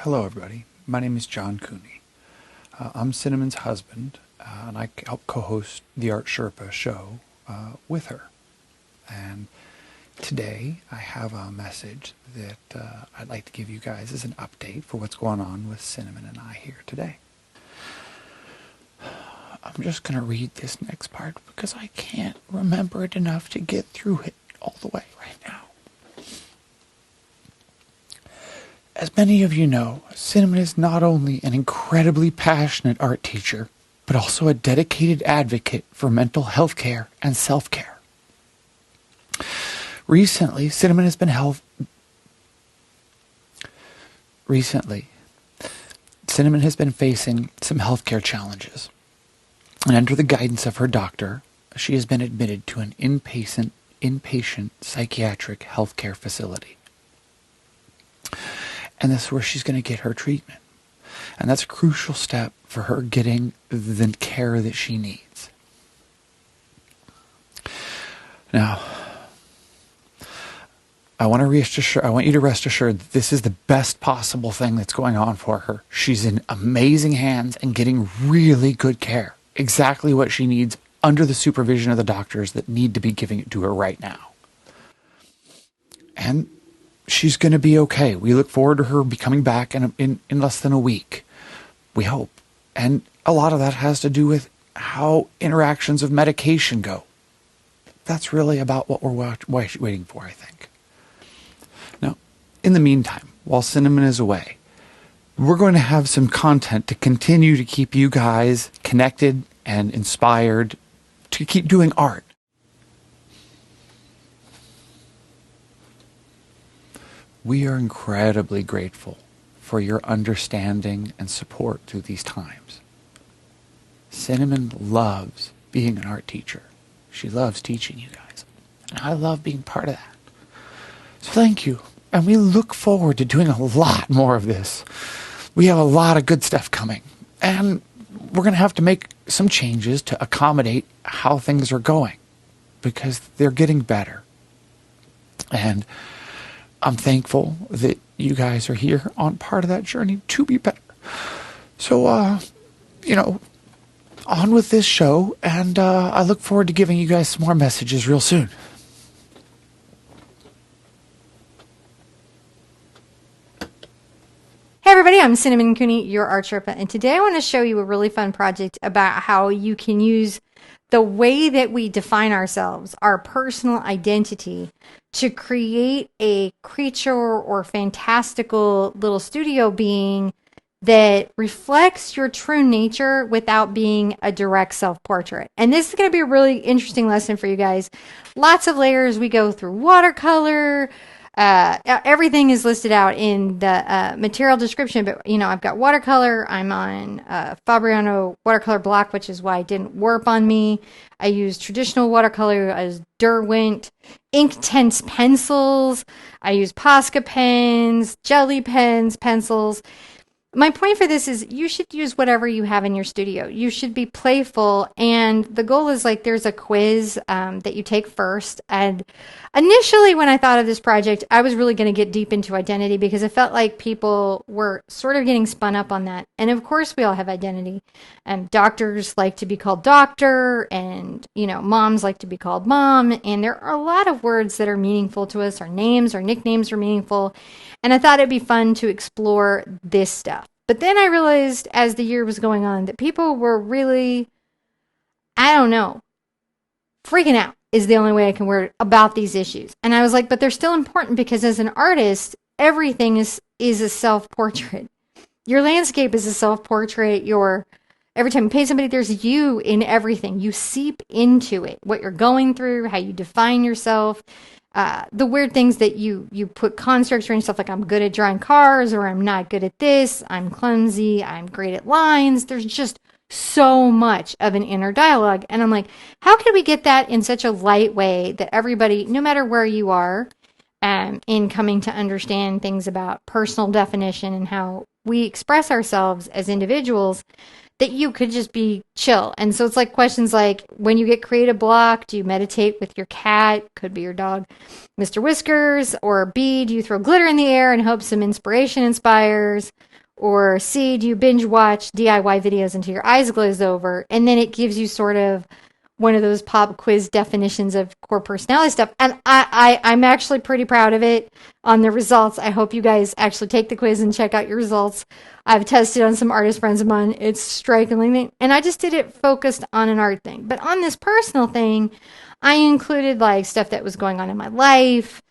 Hello everybody, my name is John Cooney. I'm Cinnamon's husband, and I help co-host the Art Sherpa show with her. And today I have a message that I'd like to give you guys as an update for what's going on with Cinnamon and I here today. I'm just going to read this next part because I can't remember it enough to get through it all the way right now. As many of you know, Cinnamon is not only an incredibly passionate art teacher, but also a dedicated advocate for mental health care and self-care. Recently, Cinnamon has been facing some healthcare challenges. And under the guidance of her doctor, she has been admitted to an inpatient psychiatric healthcare facility. And this is where she's going to get her treatment. And that's a crucial step for her getting the care that she needs. Now, I want you to rest assured that this is the best possible thing that's going on for her. She's in amazing hands and getting really good care. Exactly what she needs under the supervision of the doctors that need to be giving it to her right now. And she's going to be okay. We look forward to her coming back in less than a week. We hope. And a lot of that has to do with how interactions of medication go. That's really about what we're waiting for, I think. Now, in the meantime, while Cinnamon is away, we're going to have some content to continue to keep you guys connected and inspired to keep doing art. We are incredibly grateful for your understanding and support through these times. Cinnamon loves being an art teacher. She loves teaching you guys. And I love being part of that. So thank you. And we look forward to doing a lot more of this. We have a lot of good stuff coming. And we're going to have to make some changes to accommodate how things are going, because they're getting better. And I'm thankful that you guys are here on part of that journey to be better. So, on with this show, and I look forward to giving you guys some more messages real soon. Hey everybody, I'm Cinnamon Cooney, your Art Sherpa, and today I want to show you a really fun project about how you can use the way that we define ourselves, our personal identity, to create a creature or fantastical little studio being that reflects your true nature without being a direct self-portrait. And this is going to be a really interesting lesson for you guys. Lots of layers. We go through watercolor. Everything is listed out in the material description, but I've got watercolor. I'm on Fabriano watercolor block, which is why it didn't warp on me. I use traditional watercolor as Derwent, Inktense pencils. I use Posca pens, jelly pens, pencils. My point for this is you should use whatever you have in your studio. You should be playful, and the goal is there's a quiz that you take first. And initially when I thought of this project, I was really going to get deep into identity because it felt like people were sort of getting spun up on that. And of course we all have identity. Doctors like to be called doctor, and moms like to be called mom, and there are a lot of words that are meaningful to us. Our names, our nicknames are meaningful. And I thought it'd be fun to explore this stuff. But then I realized as the year was going on that people were really, freaking out is the only way I can word it about these issues. And I was like, but they're still important because as an artist, everything is a self-portrait. Your landscape is a self-portrait. Every time you paint somebody, there's you in everything. You seep into it, what you're going through, how you define yourself. The weird things that you put constructs around yourself, like I'm good at drawing cars, or I'm not good at this, I'm clumsy, I'm great at lines. There's just so much of an inner dialogue. And I'm like, how can we get that in such a light way that everybody, no matter where you are, in coming to understand things about personal definition and how we express ourselves as individuals, that you could just be chill. And so it's like questions like, when you get creative block, do you meditate with your cat? Could be your dog, Mr. Whiskers. Or B, do you throw glitter in the air and hope some inspiration inspires? Or C, do you binge watch DIY videos until your eyes glaze over? And then it gives you sort of one of those pop quiz definitions of core personality stuff. And I'm actually pretty proud of it on the results. I hope you guys actually take the quiz and check out your results. I've tested on some artist friends of mine. It's strikingly, and I just did it focused on an art thing. But on this personal thing, I included like stuff that was going on in my life,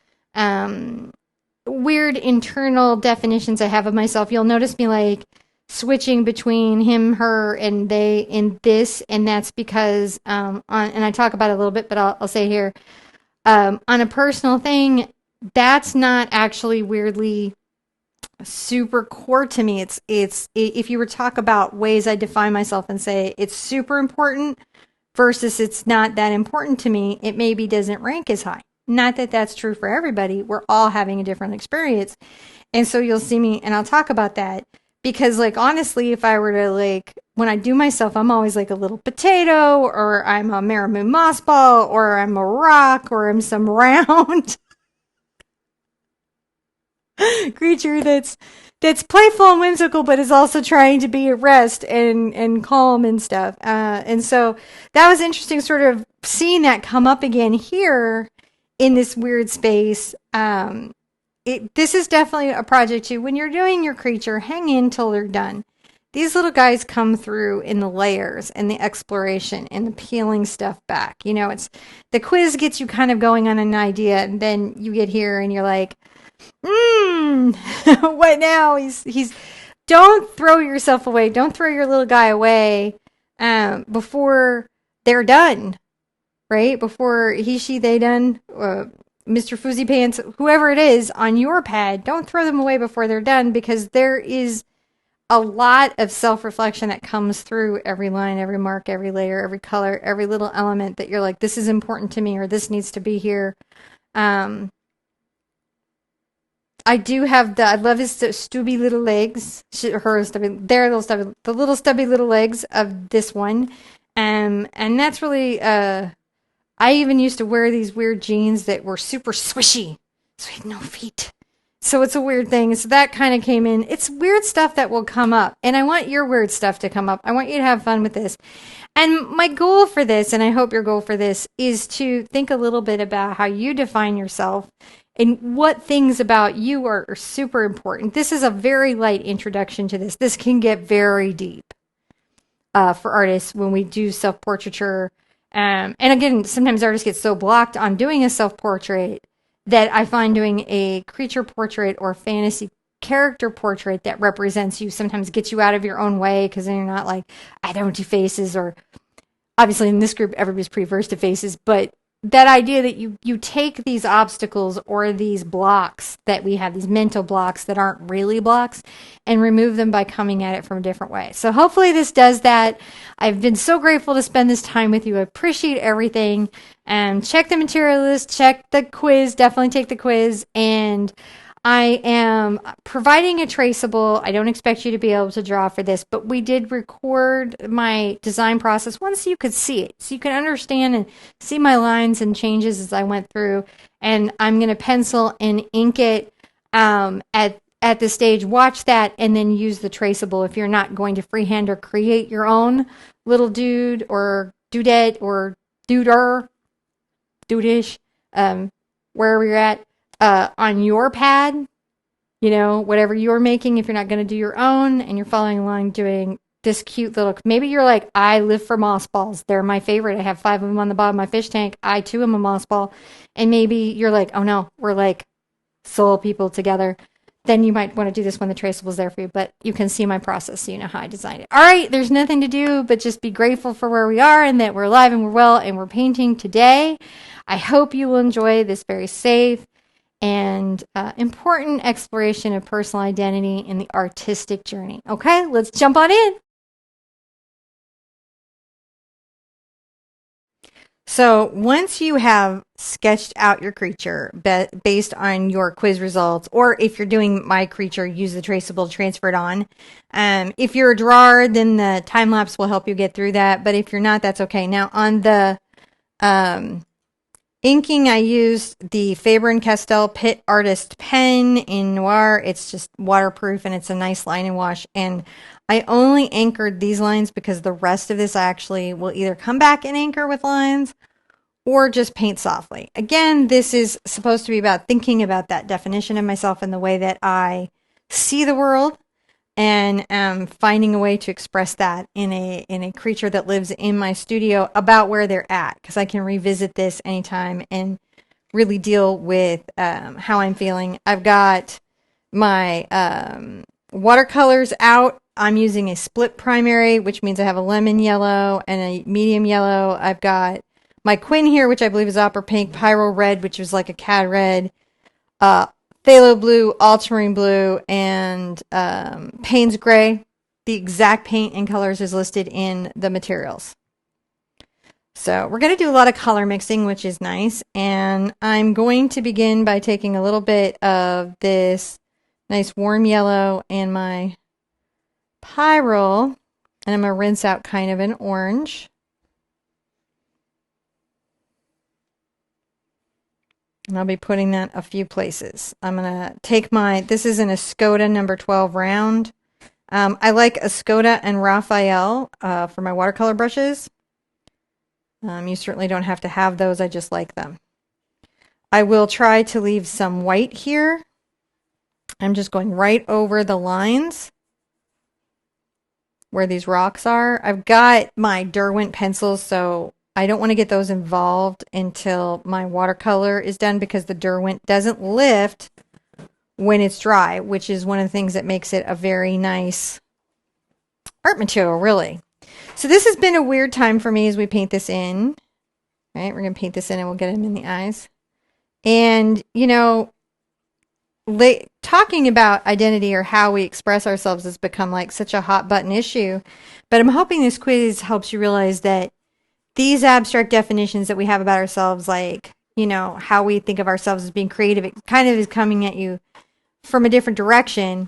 weird internal definitions I have of myself. You'll notice me like switching between him, her, and they in this, and that's because and I talk about it a little bit, but I'll say here, on a personal thing, that's not actually weirdly super core to me. It's if you were to talk about ways I define myself and say it's super important versus it's not that important to me, it maybe doesn't rank as high. Not that that's true for everybody. We're all having a different experience. And so you'll see me, and I'll talk about that. Because, like, honestly, if I were to, like, when I do myself, I'm always like a little potato, or I'm a Maramou moss ball, or I'm a rock, or I'm some round creature that's playful and whimsical, but is also trying to be at rest and calm and stuff. And so that was interesting, sort of seeing that come up again here in this weird space. This is definitely a project too. When you're doing your creature, hang in till they're done. These little guys come through in the layers and the exploration and the peeling stuff back. You know, it's the quiz gets you kind of going on an idea, and then you get here and you're like, what now? He's don't throw yourself away. Don't throw your little guy away before they're done, right? Before he, she, they done. Mr. Fuzzy Pants, whoever it is on your pad, don't throw them away before they're done, because there is a lot of self-reflection that comes through every line, every mark, every layer, every color, every little element that you're like, this is important to me, or this needs to be here. I do have I love his stubby little legs. The little stubby little legs of this one. And that's really, I even used to wear these weird jeans that were super swishy, so I had no feet. So it's a weird thing. So that kind of came in. It's weird stuff that will come up, and I want your weird stuff to come up. I want you to have fun with this. And my goal for this, and I hope your goal for this, is to think a little bit about how you define yourself and what things about you are super important. This is a very light introduction to this. This can get very deep for artists when we do self-portraiture. And again, sometimes artists get so blocked on doing a self-portrait that I find doing a creature portrait or fantasy character portrait that represents you sometimes gets you out of your own way, because then you're not like, I don't do faces, or obviously in this group, everybody's pretty versed to faces, but that idea that you take these obstacles or these blocks that we have, these mental blocks that aren't really blocks, and remove them by coming at it from a different way. So hopefully this does that. I've been so grateful to spend this time with you. I appreciate everything. And check the material list, check the quiz, definitely take the quiz. And I am providing a traceable. I don't expect you to be able to draw for this, but we did record my design process once so you could see it, so you can understand and see my lines and changes as I went through. And I'm going to pencil and ink it at this stage. Watch that and then use the traceable if you're not going to freehand or create your own little dude or dudette or dudish, wherever you're at. On your pad, you know, whatever you're making, if you're not going to do your own and you're following along doing this cute little, maybe you're like, I live for moss balls. They're my favorite. I have 5 of them on the bottom of my fish tank. I too am a moss ball. And maybe you're like, oh no, we're like soul people together. Then you might want to do this when the traceable's there for you, but you can see my process so you know how I designed it. All right, there's nothing to do but just be grateful for where we are and that we're alive and we're well and we're painting today. I hope you will enjoy this very safe and important exploration of personal identity in the artistic journey. Okay, let's jump on in. So once you have sketched out your creature based on your quiz results, or if you're doing my creature, use the traceable, transfer it on. If you're a drawer, then the time lapse will help you get through that. But if you're not, that's okay. Now on the inking, I used the Faber-and-Castell Pitt Artist Pen in Noir. It's just waterproof and it's a nice line and wash. And I only anchored these lines because the rest of this I actually will either come back and anchor with lines or just paint softly. Again, this is supposed to be about thinking about that definition of myself and the way that I see the world, and finding a way to express that in a creature that lives in my studio about where they're at, because I can revisit this anytime and really deal with how I'm feeling. I've got my watercolors out. I'm using a split primary, which means I have a lemon yellow and a medium yellow. I've got my Quinn here, which I believe is opera pink, pyro red, which is like a cad red, phthalo blue, ultramarine blue, and Payne's gray. The exact paint and colors is listed in the materials. So we're going to do a lot of color mixing, which is nice. And I'm going to begin by taking a little bit of this nice warm yellow and my Pyral, and I'm going to rinse out kind of an orange. And I'll be putting that a few places. I'm going to take this is an Escoda number 12 round. I like Escoda and Raphael for my watercolor brushes. You certainly don't have to have those. I just like them. I will try to leave some white here. I'm just going right over the lines where these rocks are. I've got my Derwent pencils, so I don't want to get those involved until my watercolor is done, because the Derwent doesn't lift when it's dry, which is one of the things that makes it a very nice art material, really. So this has been a weird time for me as we paint this in. Right, we're going to paint this in and we'll get him in the eyes. And, you know, talking about identity or how we express ourselves has become like such a hot button issue. But I'm hoping this quiz helps you realize that these abstract definitions that we have about ourselves, like, you know, how we think of ourselves as being creative, it kind of is coming at you from a different direction.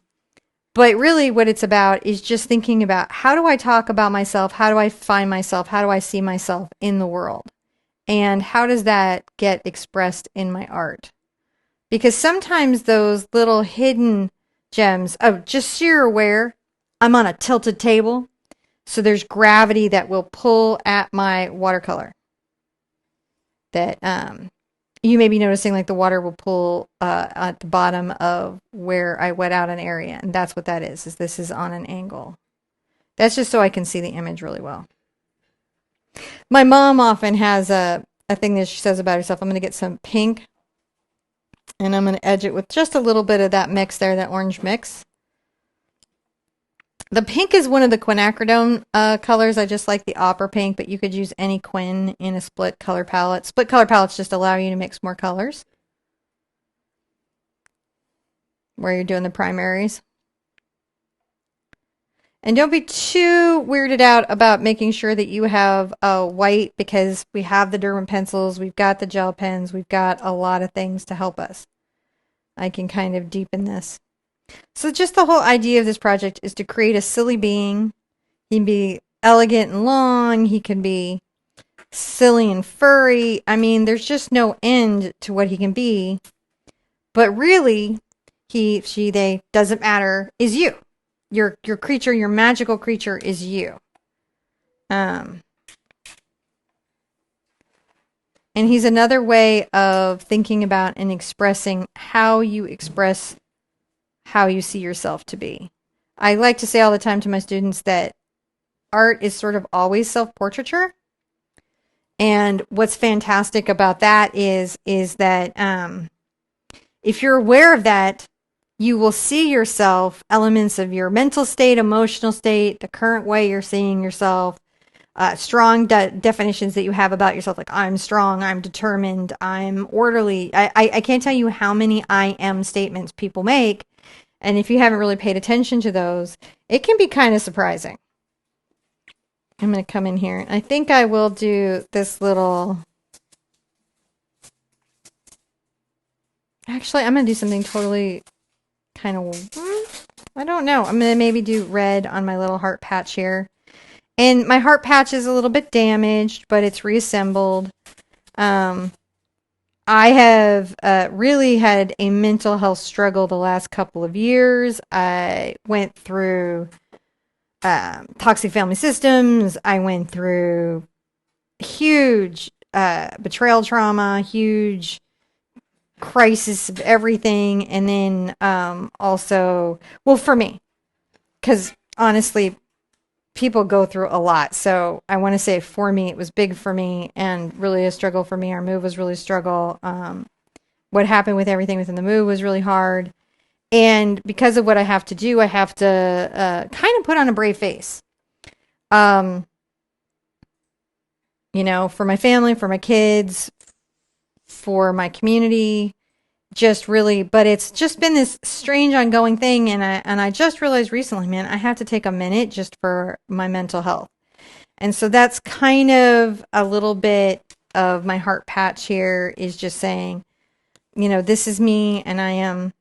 But really what it's about is just thinking about, how do I talk about myself? How do I find myself? How do I see myself in the world? And how does that get expressed in my art? Because sometimes those little hidden gems, oh, just so you're aware, I'm on a tilted table. So there's gravity that will pull at my watercolor. That you may be noticing, like the water will pull at the bottom of where I wet out an area. And that's what that is this is on an angle. That's just so I can see the image really well. My mom often has a thing that she says about herself. I'm going to get some pink, and I'm going to edge it with just a little bit of that mix there, that orange mix. The pink is one of the quinacridone colors. I just like the opera pink, but you could use any quin in a split color palette. Split color palettes just allow you to mix more colors where you're doing the primaries. And don't be too weirded out about making sure that you have white, because we have the Derwent pencils, we've got the gel pens, we've got a lot of things to help us. I can kind of deepen this. So just the whole idea of this project is to create a silly being. He can be elegant and long. He can be silly and furry. I mean, there's just no end to what he can be. But really, he, she, they, doesn't matter, is you. Your creature, your magical creature is you. And he's another way of thinking about and expressing how you express how you see yourself to be. I like to say all the time to my students that art is sort of always self-portraiture. And what's fantastic about that is that if you're aware of that, you will see yourself, elements of your mental state, emotional state, the current way you're seeing yourself, strong definitions that you have about yourself, like I'm strong, I'm determined, I'm orderly. I can't tell you how many I am statements people make. And if you haven't really paid attention to those, it can be kind of surprising. I'm going to come in here. I think I will do this little Actually, I'm going to do something totally kind of, I don't know. I'm going to maybe do red on my little heart patch here. And my heart patch is a little bit damaged, but it's reassembled. I have really had a mental health struggle the last couple of years. I went through toxic family systems. I went through huge betrayal trauma, huge crisis of everything. And then also, well, for me, because honestly, people go through a lot. So I want to say for me, it was big for me and really a struggle for me. Our move was really a struggle. What happened with everything within the move was really hard. And because of what I have to do, I have to kind of put on a brave face. Um, for my family, for my kids, for my community, just really, but it's just been this strange ongoing thing. And I just realized recently, man, I have to take a minute just for my mental health. And so that's kind of a little bit of my heart patch here, is just saying, this is me and I am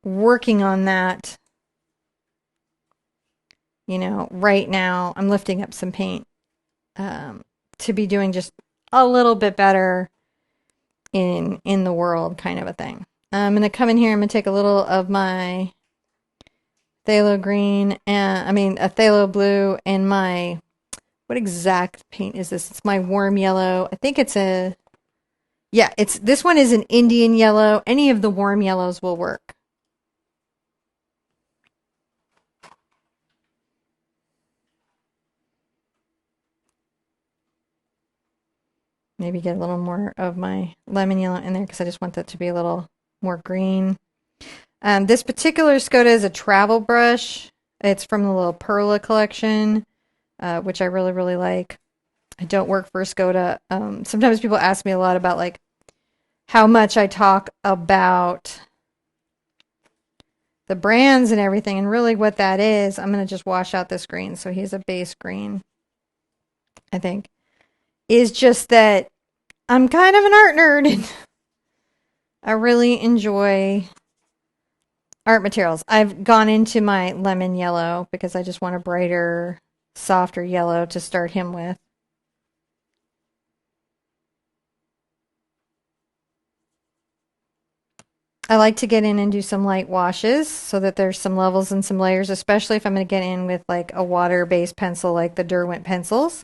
working on that. Right now I'm lifting up some paint to be doing just a little bit better in the world, kind of a thing. I'm going to come in here. I'm going to take a little of my phthalo green, and a phthalo blue, and my, what exact paint is this? It's my warm yellow. I think it's this one is an Indian yellow. Any of the warm yellows will work. Maybe get a little more of my lemon yellow in there because I just want that to be a little more green. This particular Skoda is a travel brush. It's from the little Perla collection, which I really, really like. I don't work for Skoda. Sometimes people ask me a lot about like how much I talk about the brands and everything, and really what that is. I'm going to just wash out this green. So here's a base green, I think, is just that I'm kind of an art nerd and I really enjoy art materials. I've gone into my lemon yellow because I just want a brighter, softer yellow to start him with. I like to get in and do some light washes so that there's some levels and some layers, especially if I'm going to get in with like a water-based pencil like the Derwent pencils.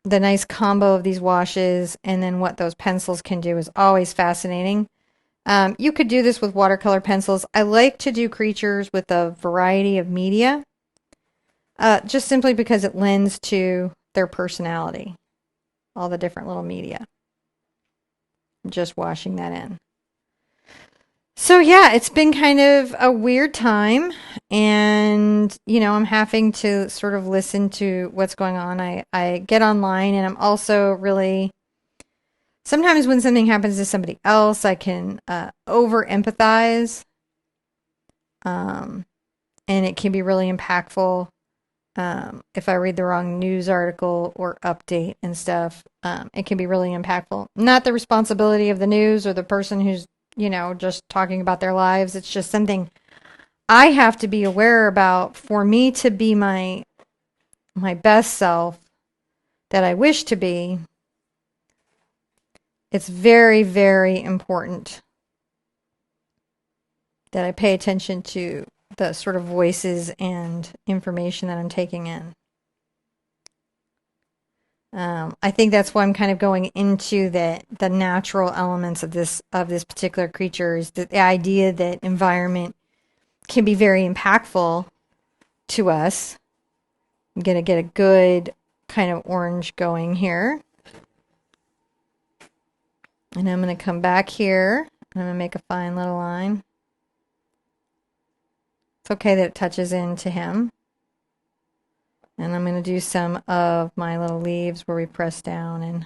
The nice combo of these washes and then what those pencils can do is always fascinating. You could do this with watercolor pencils. I like to do creatures with a variety of media, just simply because it lends to their personality, all the different little media. Just washing that in. So yeah, it's been kind of a weird time, and I'm having to sort of listen to what's going on. I get online, and I'm also really, sometimes when something happens to somebody else, I can over empathize, and it can be really impactful. If I read the wrong news article or update and stuff, it can be really impactful. Not the responsibility of the news or the person who's just talking about their lives. It's just something I have to be aware about for me to be my best self that I wish to be. It's very, very important that I pay attention to the sort of voices and information that I'm taking in. I think that's why I'm kind of going into the natural elements of this particular creature, is the idea that environment can be very impactful to us. I'm gonna get a good kind of orange going here, and I'm gonna come back here and I'm gonna make a fine little line. It's okay that it touches into him. And I'm going to do some of my little leaves where we press down and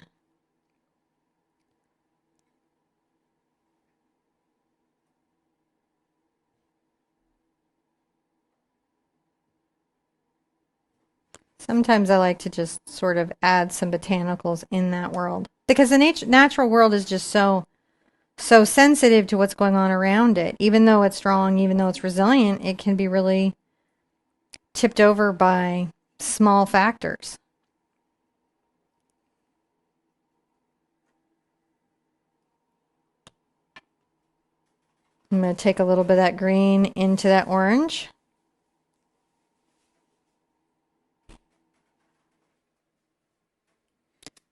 sometimes I like to just sort of add some botanicals in that world, because the natural world is just so so sensitive to what's going on around it. Even though it's strong, even though it's resilient, it can be really tipped over by small factors. I'm going to take a little bit of that green into that orange.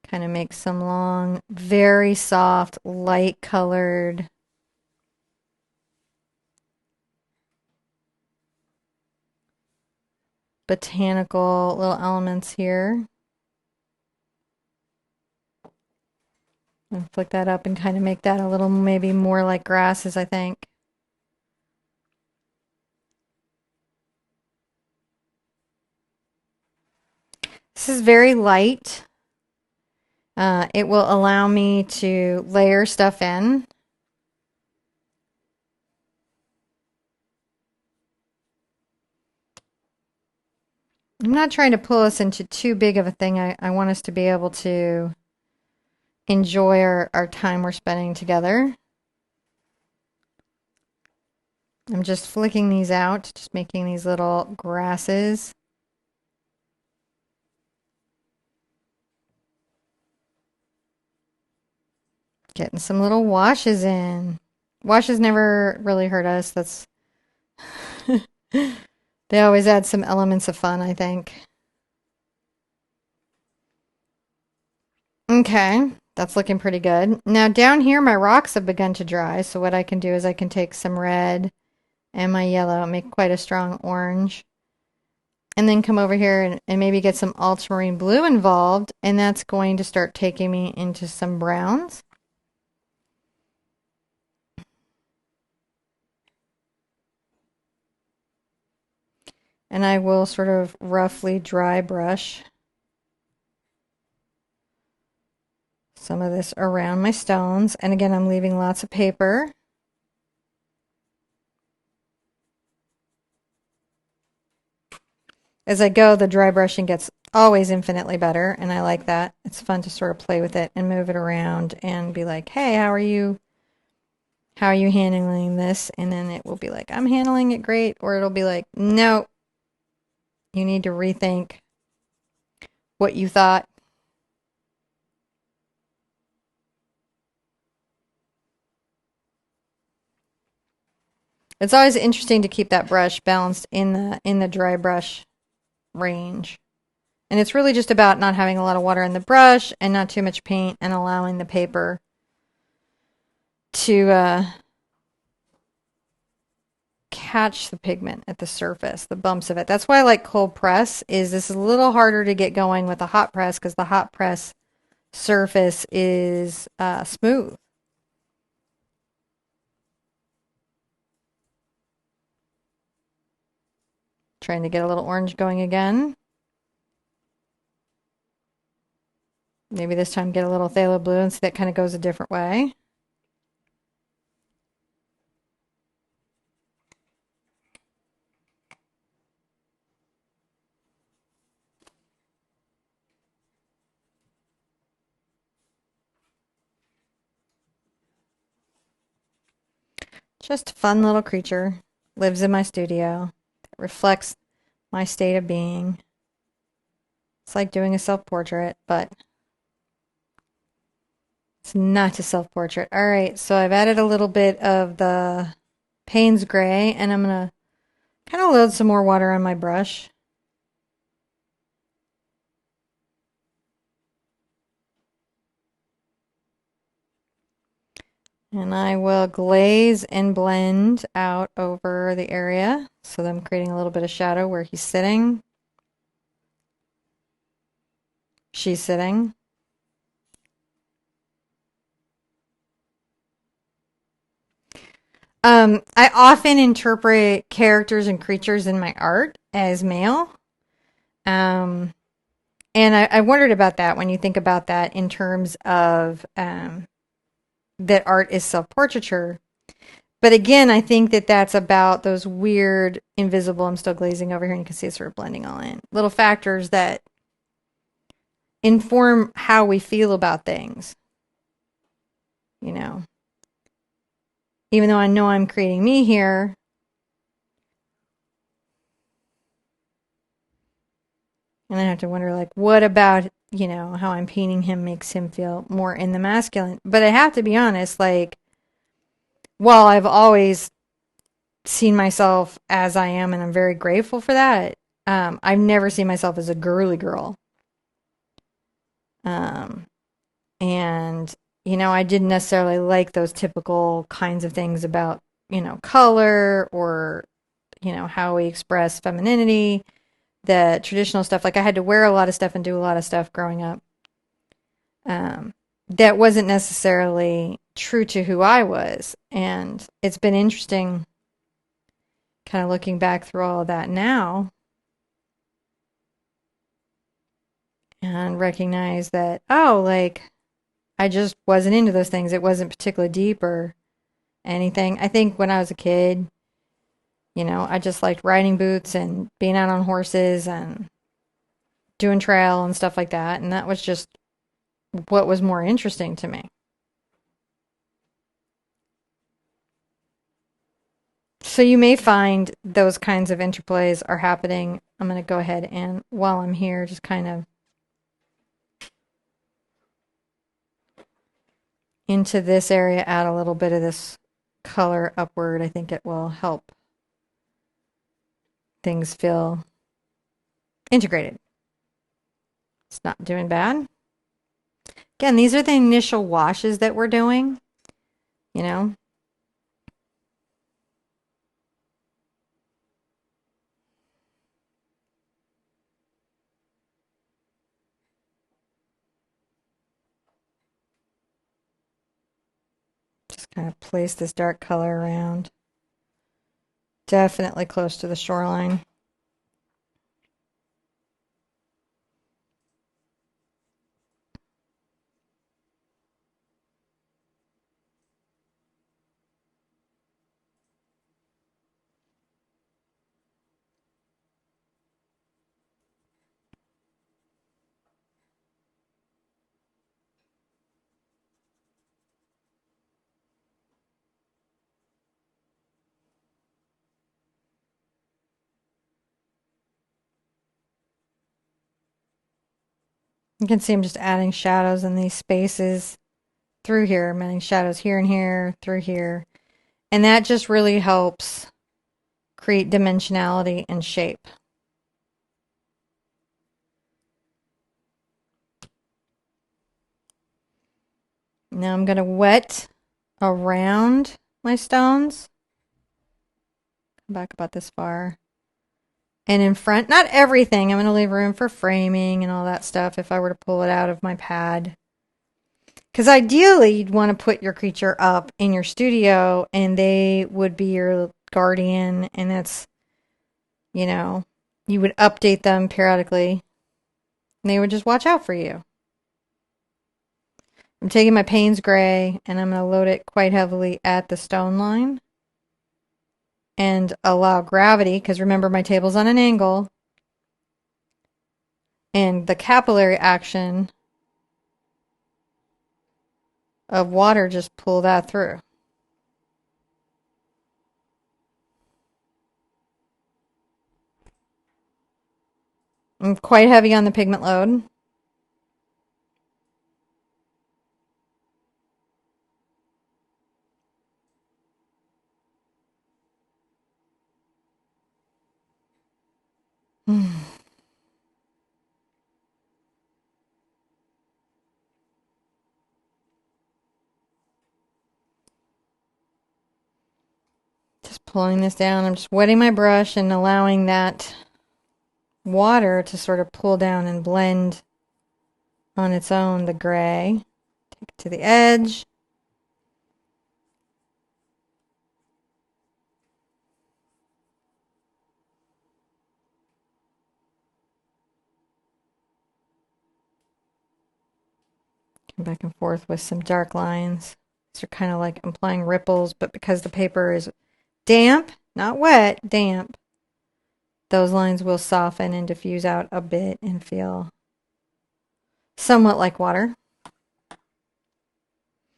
Kind of make some long, very soft, light colored botanical little elements here. And flick that up and kind of make that a little maybe more like grasses, I think. This is very light. It will allow me to layer stuff in. I'm not trying to pull us into too big of a thing. I want us to be able to enjoy our time we're spending together. I'm just flicking these out, just making these little grasses. Getting some little washes in. Washes never really hurt us. That's they always add some elements of fun, I think. Okay, that's looking pretty good. Now down here my rocks have begun to dry, so what I can do is I can take some red and my yellow and make quite a strong orange. And then come over here and maybe get some ultramarine blue involved, and that's going to start taking me into some browns. And I will sort of roughly dry brush some of this around my stones. And again, I'm leaving lots of paper. As I go, the dry brushing gets always infinitely better, and I like that. It's fun to sort of play with it and move it around and be like, hey, how are you handling this? And then it will be like, I'm handling it great, or it'll be like, no, you need to rethink what you thought. It's always interesting to keep that brush balanced in the dry brush range. And it's really just about not having a lot of water in the brush and not too much paint, and allowing the paper to catch the pigment at the surface, the bumps of it. That's why I like cold press. This is a little harder to get going with a hot press because the hot press surface is smooth. Trying to get a little orange going again. Maybe this time get a little phthalo blue and see that kind of goes a different way. Just a fun little creature. Lives in my studio. It reflects my state of being. It's like doing a self-portrait, but it's not a self-portrait. All right, so I've added a little bit of the Payne's Gray, and I'm going to kind of load some more water on my brush. And I will glaze and blend out over the area so that I'm creating a little bit of shadow where he's sitting. She's sitting. I often interpret characters and creatures in my art as male. And I wondered about that when you think about that in terms of that art is self-portraiture. But again, I think that that's about those weird, invisible, I'm still glazing over here and you can see it sort of blending all in. Little factors that inform how we feel about things. You know, even though I know I'm creating me here. And I have to wonder, like, what about, how I'm painting him makes him feel more in the masculine. But I have to be honest, like, while I've always seen myself as I am, and I'm very grateful for that, I've never seen myself as a girly girl. Um, and, I didn't necessarily like those typical kinds of things about, color or, how we express femininity, the traditional stuff. Like I had to wear a lot of stuff and do a lot of stuff growing up. That wasn't necessarily true to who I was. And it's been interesting kind of looking back through all of that now and recognize that, oh, like I just wasn't into those things. It wasn't particularly deep or anything. I think when I was a kid, I just liked riding boots and being out on horses and doing trail and stuff like that. And that was just what was more interesting to me. So you may find those kinds of interplays are happening. I'm going to go ahead and, while I'm here, just kind of into this area, add a little bit of this color upward. I think it will help things feel integrated. It's not doing bad. Again, these are the initial washes that we're doing, you know. Just kind of place this dark color around. Definitely close to the shoreline. You can see I'm just adding shadows in these spaces through here. I'm adding shadows here and here, through here. And that just really helps create dimensionality and shape. Now I'm going to wet around my stones. Come back about this far. And in front, not everything. I'm going to leave room for framing and all that stuff if I were to pull it out of my pad. Because ideally, you'd want to put your creature up in your studio and they would be your guardian. And that's, you would update them periodically. And they would just watch out for you. I'm taking my Payne's Gray and I'm going to load it quite heavily at the stone line. And allow gravity, because remember my table's on an angle. And the capillary action of water just pull that through. I'm quite heavy on the pigment load. Just pulling this down. I'm just wetting my brush and allowing that water to sort of pull down and blend on its own the gray. Take it to the edge. Come back and forth with some dark lines. These are kind of like implying ripples, but because the paper is damp, not wet, damp, those lines will soften and diffuse out a bit and feel somewhat like water.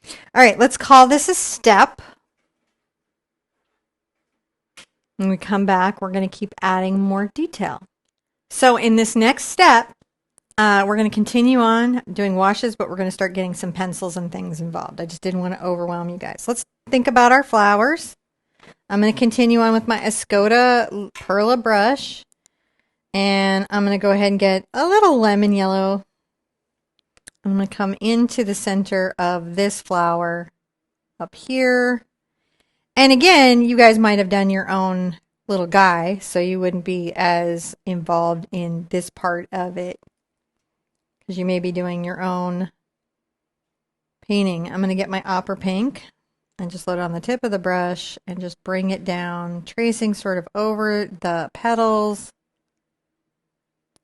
All right, let's call this a step. When we come back, we're going to keep adding more detail. So in this next step, we're going to continue on doing washes, but we're going to start getting some pencils and things involved. I just didn't want to overwhelm you guys. Let's think about our flowers. I'm going to continue on with my Escoda Perla brush. And I'm going to go ahead and get a little lemon yellow. I'm going to come into the center of this flower up here. And again, you guys might have done your own little guy, so you wouldn't be as involved in this part of it, because you may be doing your own painting. I'm going to get my opera pink and just load it on the tip of the brush and just bring it down, tracing sort of over the petals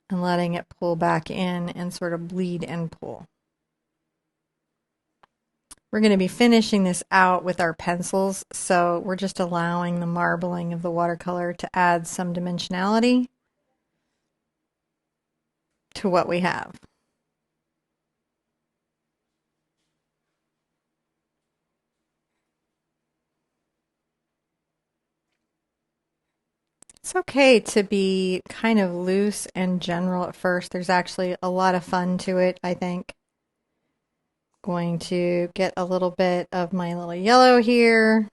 and letting it pull back in and sort of bleed and pull. We're going to be finishing this out with our pencils, so we're just allowing the marbling of the watercolor to add some dimensionality to what we have. It's okay to be kind of loose and general at first. There's actually a lot of fun to it, I think. Going to get a little bit of my little yellow here.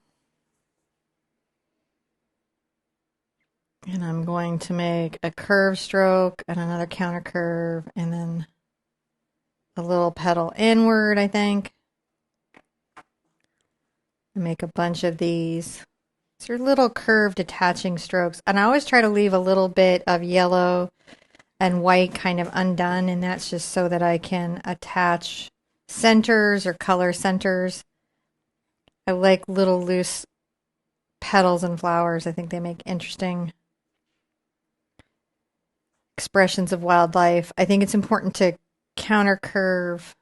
And I'm going to make a curve stroke and another counter curve and then a little petal inward, I think. And make a bunch of these. These are little curved detaching strokes. And I always try to leave a little bit of yellow and white kind of undone, and that's just so that I can attach centers or color centers. I like little loose petals and flowers. I think they make interesting expressions of wildlife. I think it's important to counter curve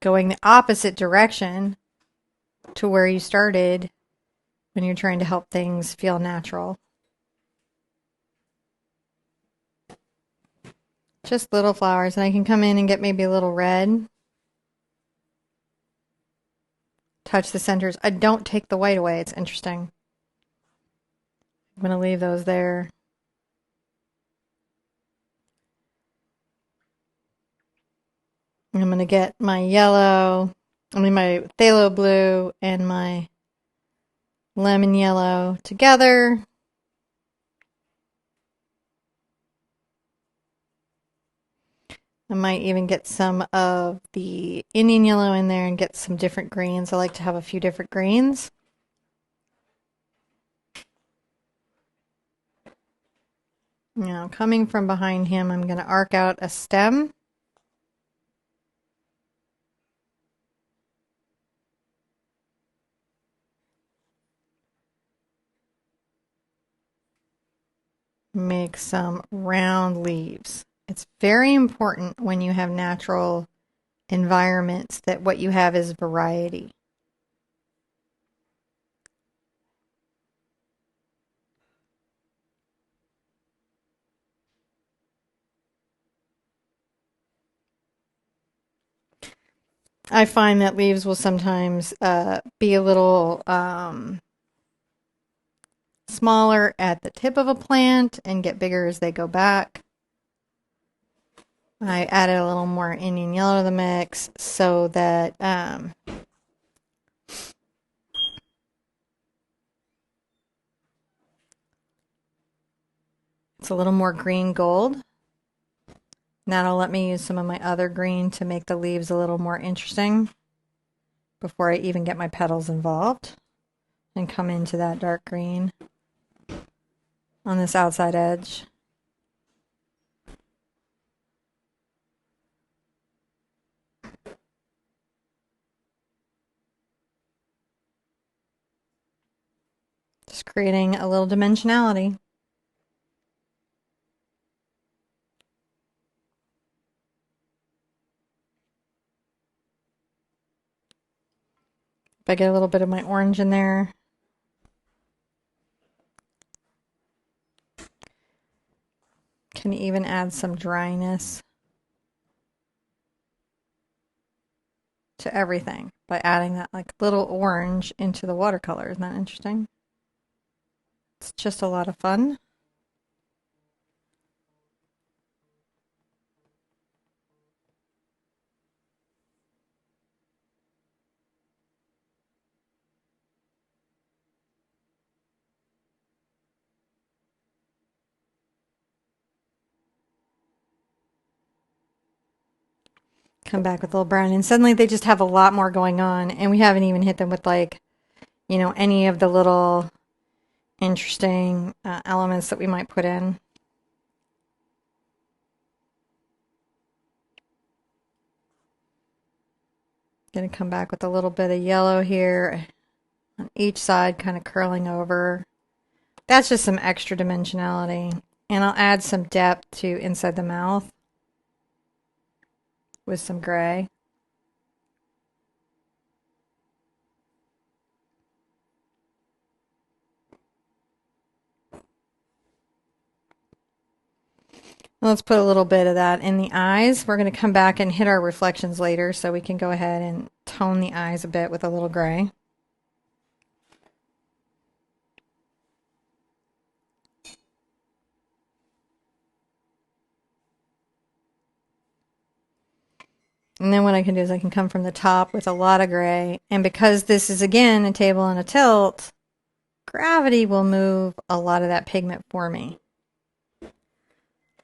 going the opposite direction to where you started when you're trying to help things feel natural. Just little flowers, and I can come in and get maybe a little red. Touch the centers. I don't take the white away. It's interesting. I'm going to leave those there. I'm going to get my yellow, my phthalo blue and my lemon yellow together. I might even get some of the Indian yellow in there and get some different greens. I like to have a few different greens. Now, coming from behind him, I'm going to arc out a stem. Make some round leaves. It's very important when you have natural environments that what you have is variety. I find that leaves will sometimes be a little smaller at the tip of a plant and get bigger as they go back. I added a little more Indian yellow to the mix so that it's a little more green gold. That'll let me use some of my other green to make the leaves a little more interesting before I even get my petals involved, and come into that dark green on this outside edge. Just creating a little dimensionality. If I get a little bit of my orange in there. Can even add some dryness to everything by adding that like little orange into the watercolor. Isn't that interesting? It's just a lot of fun. Come back with a little brown, and suddenly they just have a lot more going on, and we haven't even hit them with, like, you know, any of the little interesting elements that we might put in. Gonna come back with a little bit of yellow here on each side, kind of curling over. That's just some extra dimensionality. And I'll add some depth to inside the mouth with some gray. Let's put a little bit of that in the eyes. We're going to come back and hit our reflections later, so we can go ahead and tone the eyes a bit with a little gray. And then what I can do is I can come from the top with a lot of gray. And because this is, again, a table on a tilt, gravity will move a lot of that pigment for me.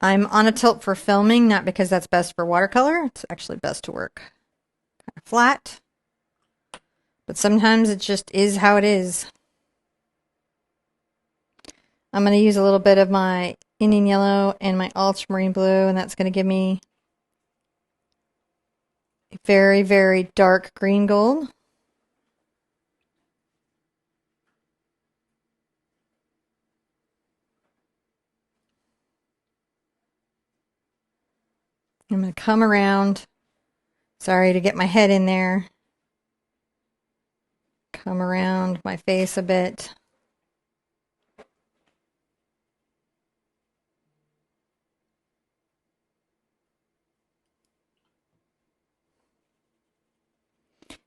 I'm on a tilt for filming, not because that's best for watercolor. It's actually best to work kind of flat. But sometimes it just is how it is. I'm going to use a little bit of my Indian yellow and my ultramarine blue, and that's going to give me a very, very dark green gold. I'm going to come around. Sorry to get my head in there. Come around my face a bit.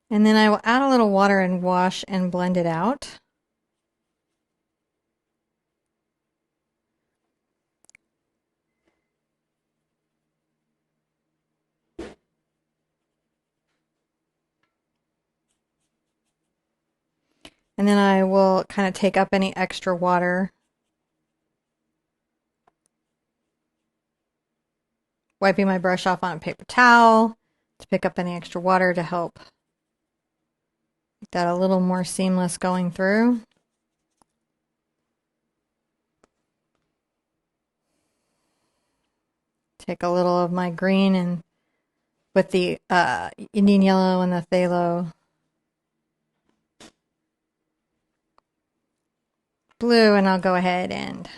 And then I will add a little water and wash and blend it out. And then I will kind of take up any extra water. Wiping my brush off on a paper towel to pick up any extra water to help make that a little more seamless going through. Take a little of my green and with the Indian yellow and the phthalo blue, and I'll go ahead and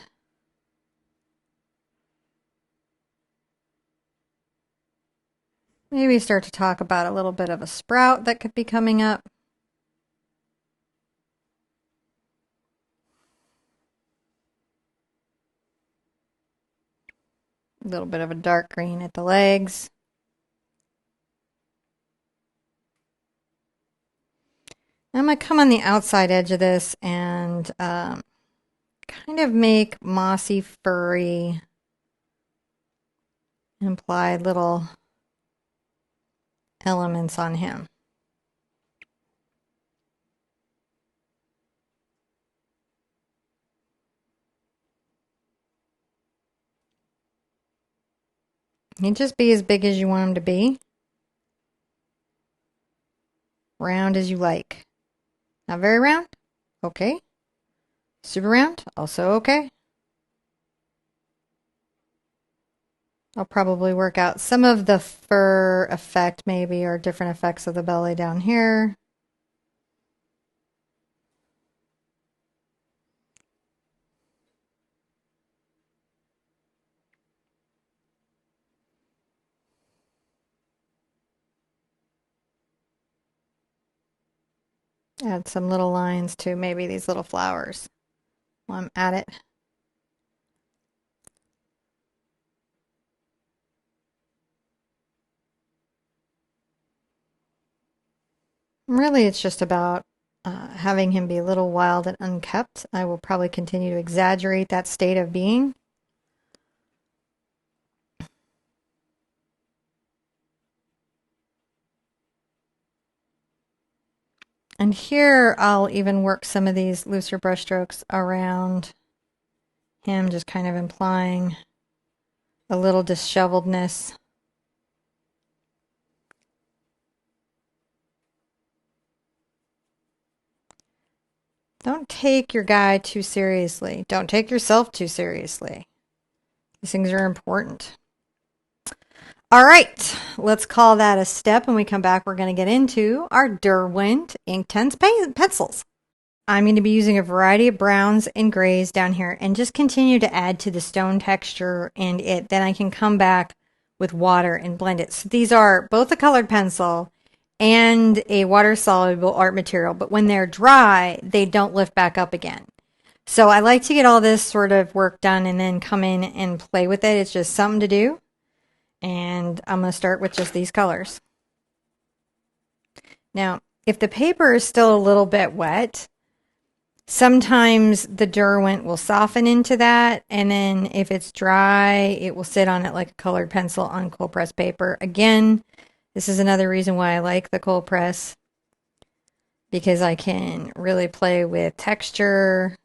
maybe start to talk about a little bit of a sprout that could be coming up. A little bit of a dark green at the legs. I'm going to come on the outside edge of this and kind of make mossy, furry, implied little elements on him. He'd just be as big as you want him to be. Round as you like. Not very round? Okay. Super round? Also okay. I'll probably work out some of the fur effect maybe, or different effects of the belly down here. Add some little lines to maybe these little flowers while I'm at it. Really, it's just about having him be a little wild and unkept. I will probably continue to exaggerate that state of being. And here I'll even work some of these looser brush strokes around him, just kind of implying a little disheveledness. Don't take your guy too seriously. Don't take yourself too seriously. These things are important. All right, let's call that a step. When we come back, we're going to get into our Derwent Inktense pencils. I'm going to be using a variety of browns and grays down here and just continue to add to the stone texture and it. Then I can come back with water and blend it. So these are both a colored pencil and a water-soluble art material, but when they're dry, they don't lift back up again. So I like to get all this sort of work done and then come in and play with it. It's just something to do. And I'm going to start with just these colors. Now, if the paper is still a little bit wet, sometimes the Derwent will soften into that. And then if it's dry, it will sit on it like a colored pencil on cold press paper. Again, this is another reason why I like the cold press, because I can really play with texture.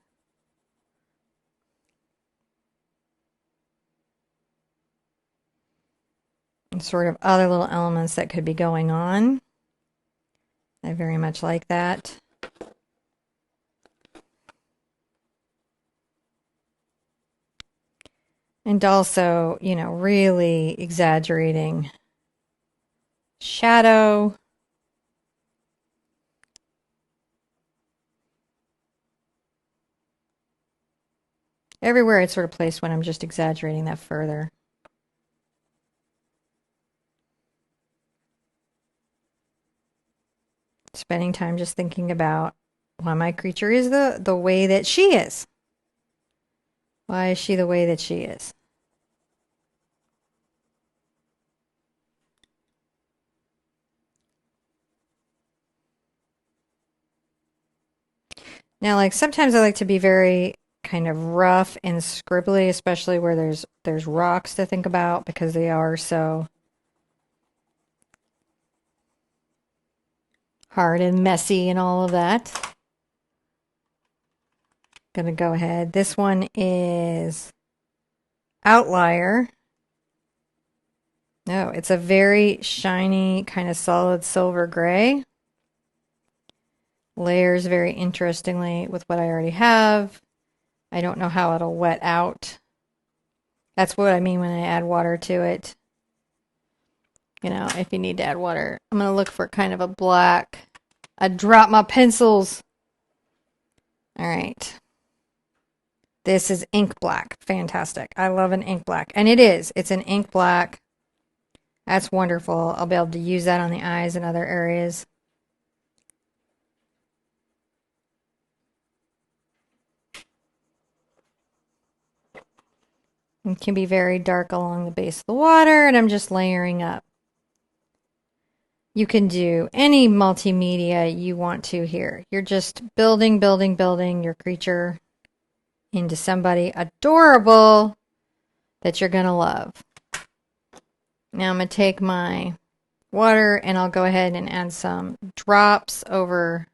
And sort of other little elements that could be going on. I very much like that. And also, you know, really exaggerating shadow. Everywhere it's sort of placed when I'm just exaggerating that further. Spending time just thinking about why my creature is the way that she is. Why is she the way that she is? Now, like sometimes I like to be very kind of rough and scribbly, especially where there's rocks to think about because they are so hard and messy and all of that. Gonna go ahead. This one is Outlier. No, it's a very shiny, kind of solid silver gray. Layers very interestingly with what I already have. I don't know how it'll wet out. That's what I mean when I add water to it. You know, if you need to add water. I'm going to look for kind of a black. I dropped my pencils. All right. This is ink black. Fantastic. I love an ink black. And it is. It's an ink black. That's wonderful. I'll be able to use that on the eyes and other areas. It can be very dark along the base of the water, and I'm just layering up. You can do any multimedia you want to here. You're just building your creature into somebody adorable that you're going to love. Now I'm going to take my water and I'll go ahead and add some drops over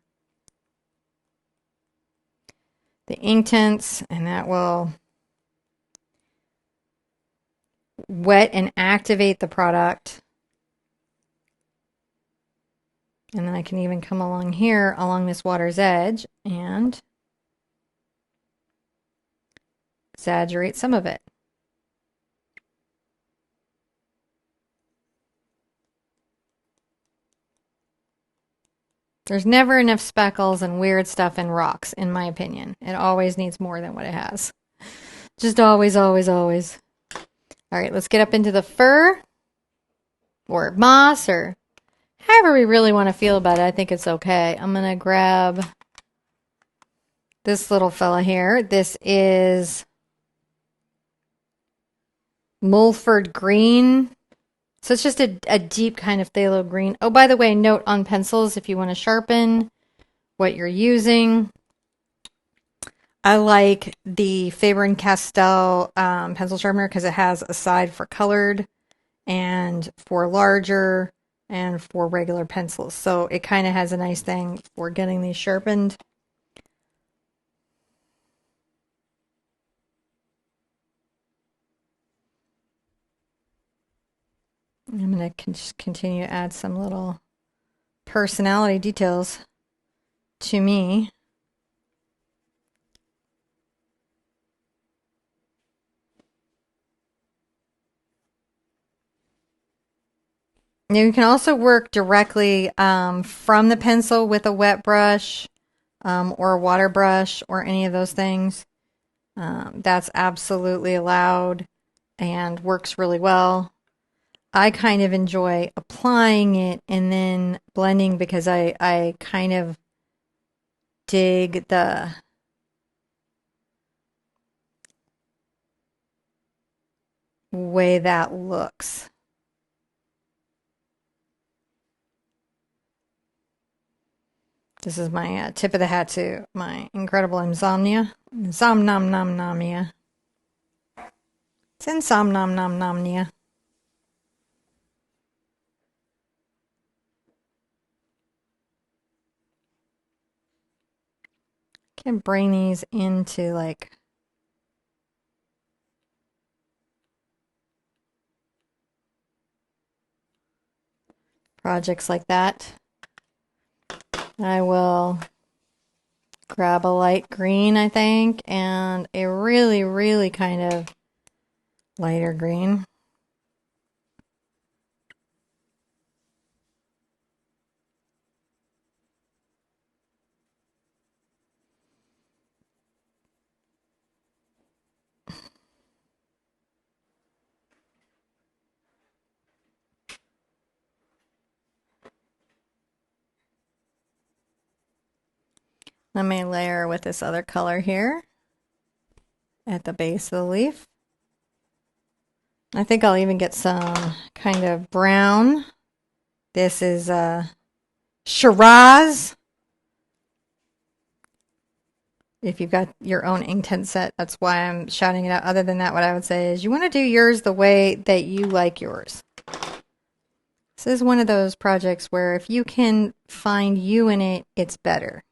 the Inktense, and that will wet and activate the product. And then I can even come along here, along this water's edge, and exaggerate some of it. There's never enough speckles and weird stuff in rocks, in my opinion. It always needs more than what it has. Just always, always, always. All right, let's get up into the fur or moss or however we really want to feel about it. I think it's okay. I'm going to grab this little fella here. This is Mulford Green. So it's just a deep kind of phthalo green. Oh, by the way, note on pencils, if you want to sharpen what you're using. I like the Faber-Castell pencil sharpener because it has a side for colored and for larger and for regular pencils. So it kind of has a nice thing for getting these sharpened. I'm going to continue to add some little personality details to me. Now you can also work directly from the pencil with a wet brush or a water brush or any of those things. That's absolutely allowed and works really well. I kind of enjoy applying it and then blending because I kind of dig the way that looks. This is my tip of the hat to my incredible insomnia. Insomnomnomnomnia. It's insomnomnomnomnia. Can bring these into like projects like that. I will grab a light green, I think, and a really, really kind of lighter green. Let me layer with this other color here at the base of the leaf. I think I'll even get some kind of brown. This is Shiraz. If you've got your own Inktense set, that's why I'm shouting it out. Other than that, what I would say is you want to do yours the way that you like yours. This is one of those projects where if you can find you in it, it's better.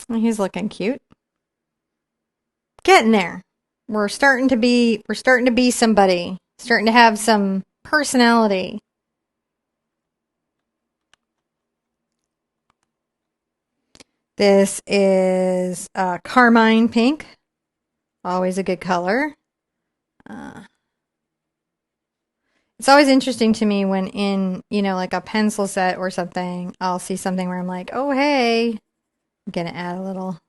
He's looking cute. Getting there. We're starting to be somebody. Starting to have some personality. This is carmine pink. Always a good color. It's always interesting to me when in, like a pencil set or something, I'll see something where I'm like, oh, hey, I'm going to add a little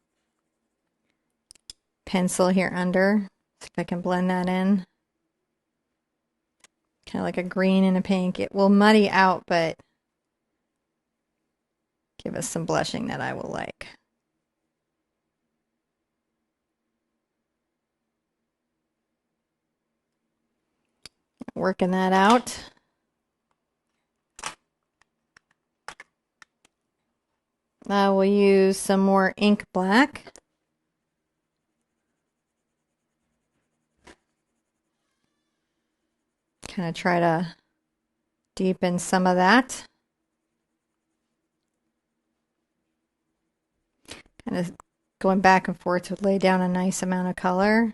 pencil here under. See if I can blend that in. Kind of like a green and a pink. It will muddy out, but give us some blushing that I will like. Working that out. I will use some more ink black. Kind of try to deepen some of that. Kind of going back and forth to lay down a nice amount of color.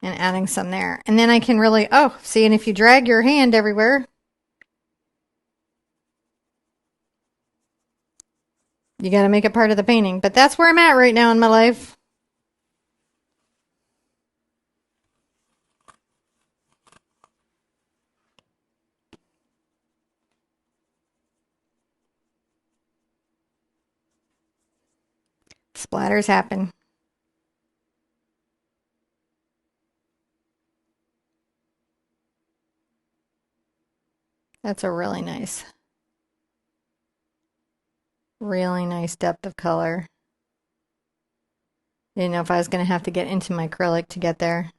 And adding some there. And then I can really, see, and if you drag your hand everywhere, you got to make it part of the painting. But that's where I'm at right now in my life. Splatters happen. That's a really nice depth of color. Didn't know if I was going to have to get into my acrylic to get there.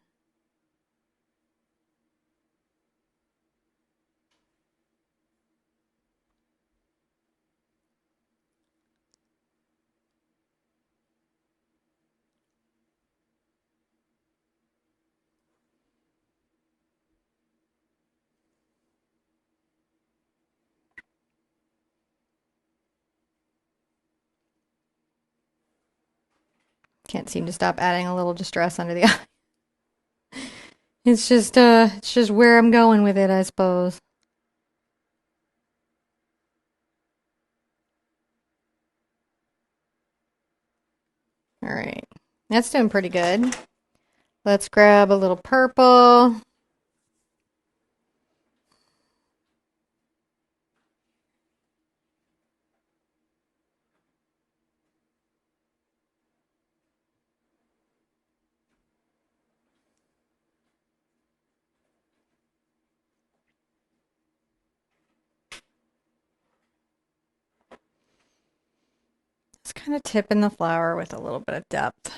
Can't seem to stop adding a little distress under the eye. It's just where I'm going with it, I suppose. All right, that's doing pretty good. Let's grab a little purple. Just kind of tipping the flower with a little bit of depth.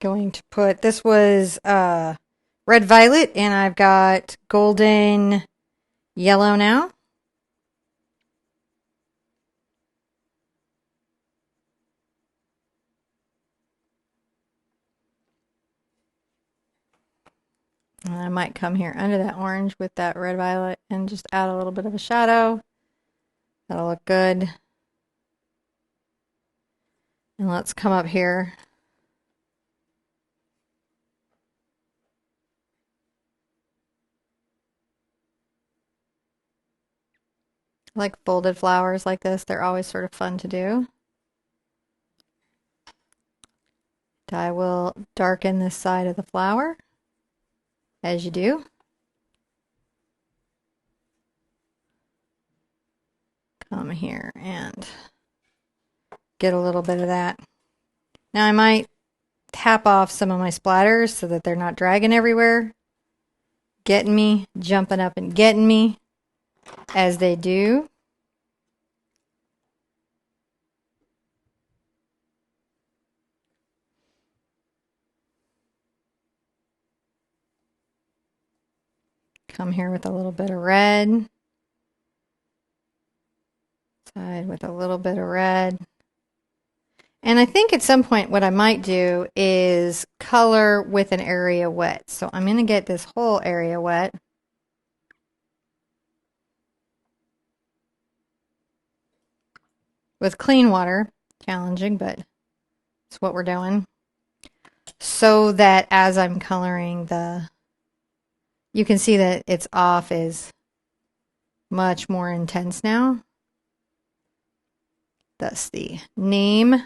Going to put, this was red violet, and I've got golden yellow now. And I might come here under that orange with that red violet and just add a little bit of a shadow. That'll look good. And let's come up here. I like folded flowers like this. They're always sort of fun to do. I will darken this side of the flower, as you do. Come here and get a little bit of that. Now I might tap off some of my splatters so that they're not dragging everywhere, getting me, jumping up and getting me, as they do. Come here with a little bit of red. Side with a little bit of red. And I think at some point what I might do is color with an area wet. So I'm going to get this whole area wet. With clean water. Challenging, but it's what we're doing. So that as I'm coloring you can see that its off is much more intense now. Thus the name.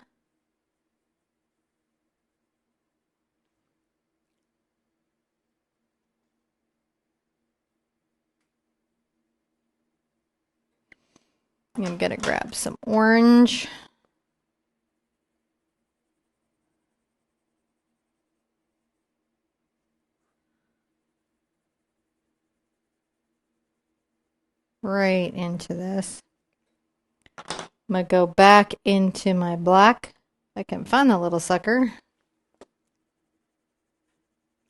I'm going to grab some orange. Right into this. I'm going to go back into my black. I can find the little sucker.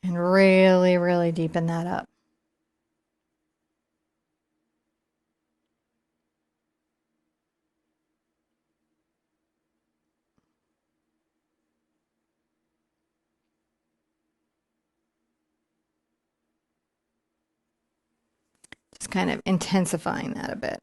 And really, really deepen that up. Just kind of intensifying that a bit.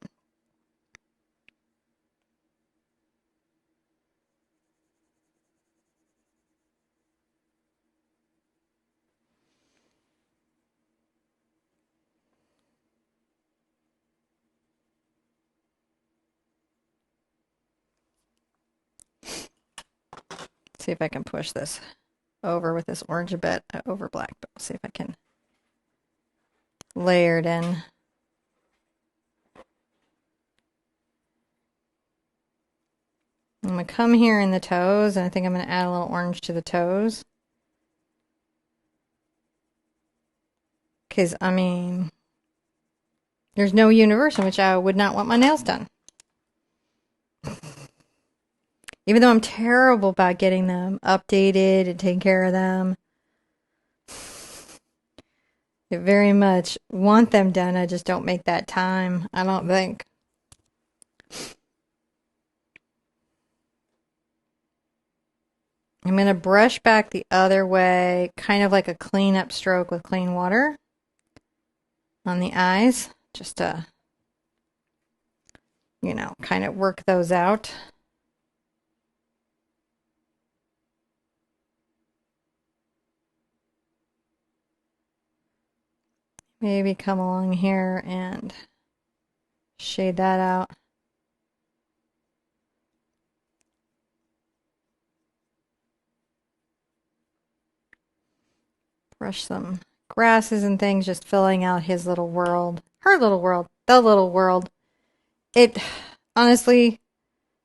See if I can push this over with this orange a bit, over black, but we'll see if I can layer it in. I'm going to come here in the toes, and I think I'm going to add a little orange to the toes. Because, I mean, there's no universe in which I would not want my nails done. Even though I'm terrible about getting them updated and taking care of them. I very much want them done. I just don't make that time, I don't think. I'm going to brush back the other way, kind of like a cleanup stroke with clean water on the eyes, just to, you know, kind of work those out. Maybe come along here and shade that out. Brush some grasses and things, just filling out his little world. Her little world. The little world. It honestly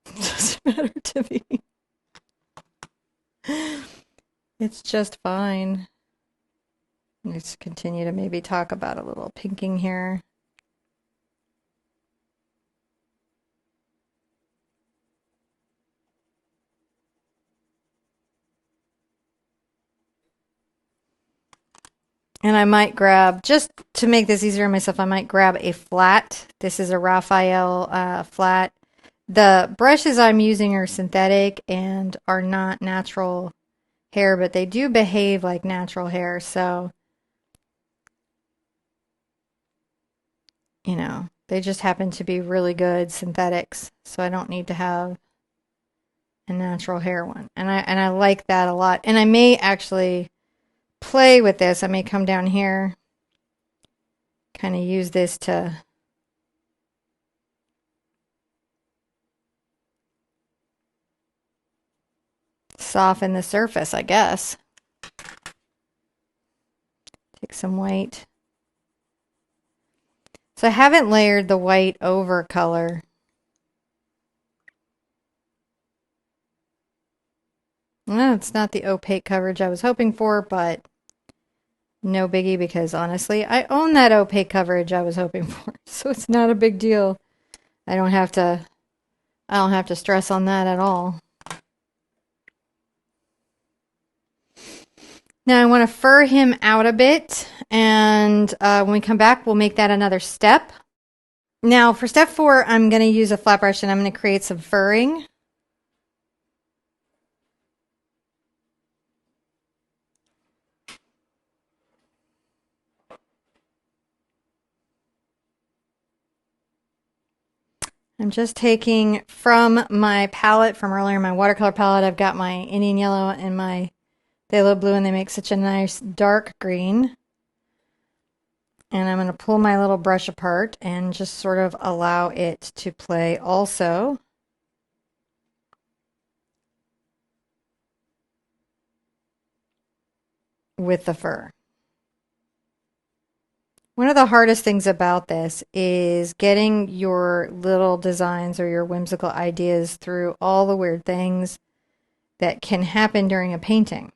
doesn't matter to me. It's just fine. Let's continue to maybe talk about a little pinking here. And I might grab, just to make this easier on myself, I might grab a flat. This is a Raphael flat. The brushes I'm using are synthetic and are not natural hair, but they do behave like natural hair. So, you know, they just happen to be really good synthetics. So I don't need to have a natural hair one. And I like that a lot. And I may actually play with this. I may come down here, kind of use this to soften the surface, I guess. Take some white. So I haven't layered the white over color. Well, it's not the opaque coverage I was hoping for, but no biggie, because honestly, I own that opaque coverage I was hoping for, so it's not a big deal. I don't have to stress on that at all. Now I want to fur him out a bit, and when we come back, we'll make that another step. Now for step 4, I'm going to use a flat brush, and I'm going to create some furring. I'm just taking from my palette from earlier, my watercolor palette. I've got my Indian yellow and my phthalo blue, and they make such a nice dark green. And I'm going to pull my little brush apart and just sort of allow it to play also. With the fur. One of the hardest things about this is getting your little designs or your whimsical ideas through all the weird things that can happen during a painting.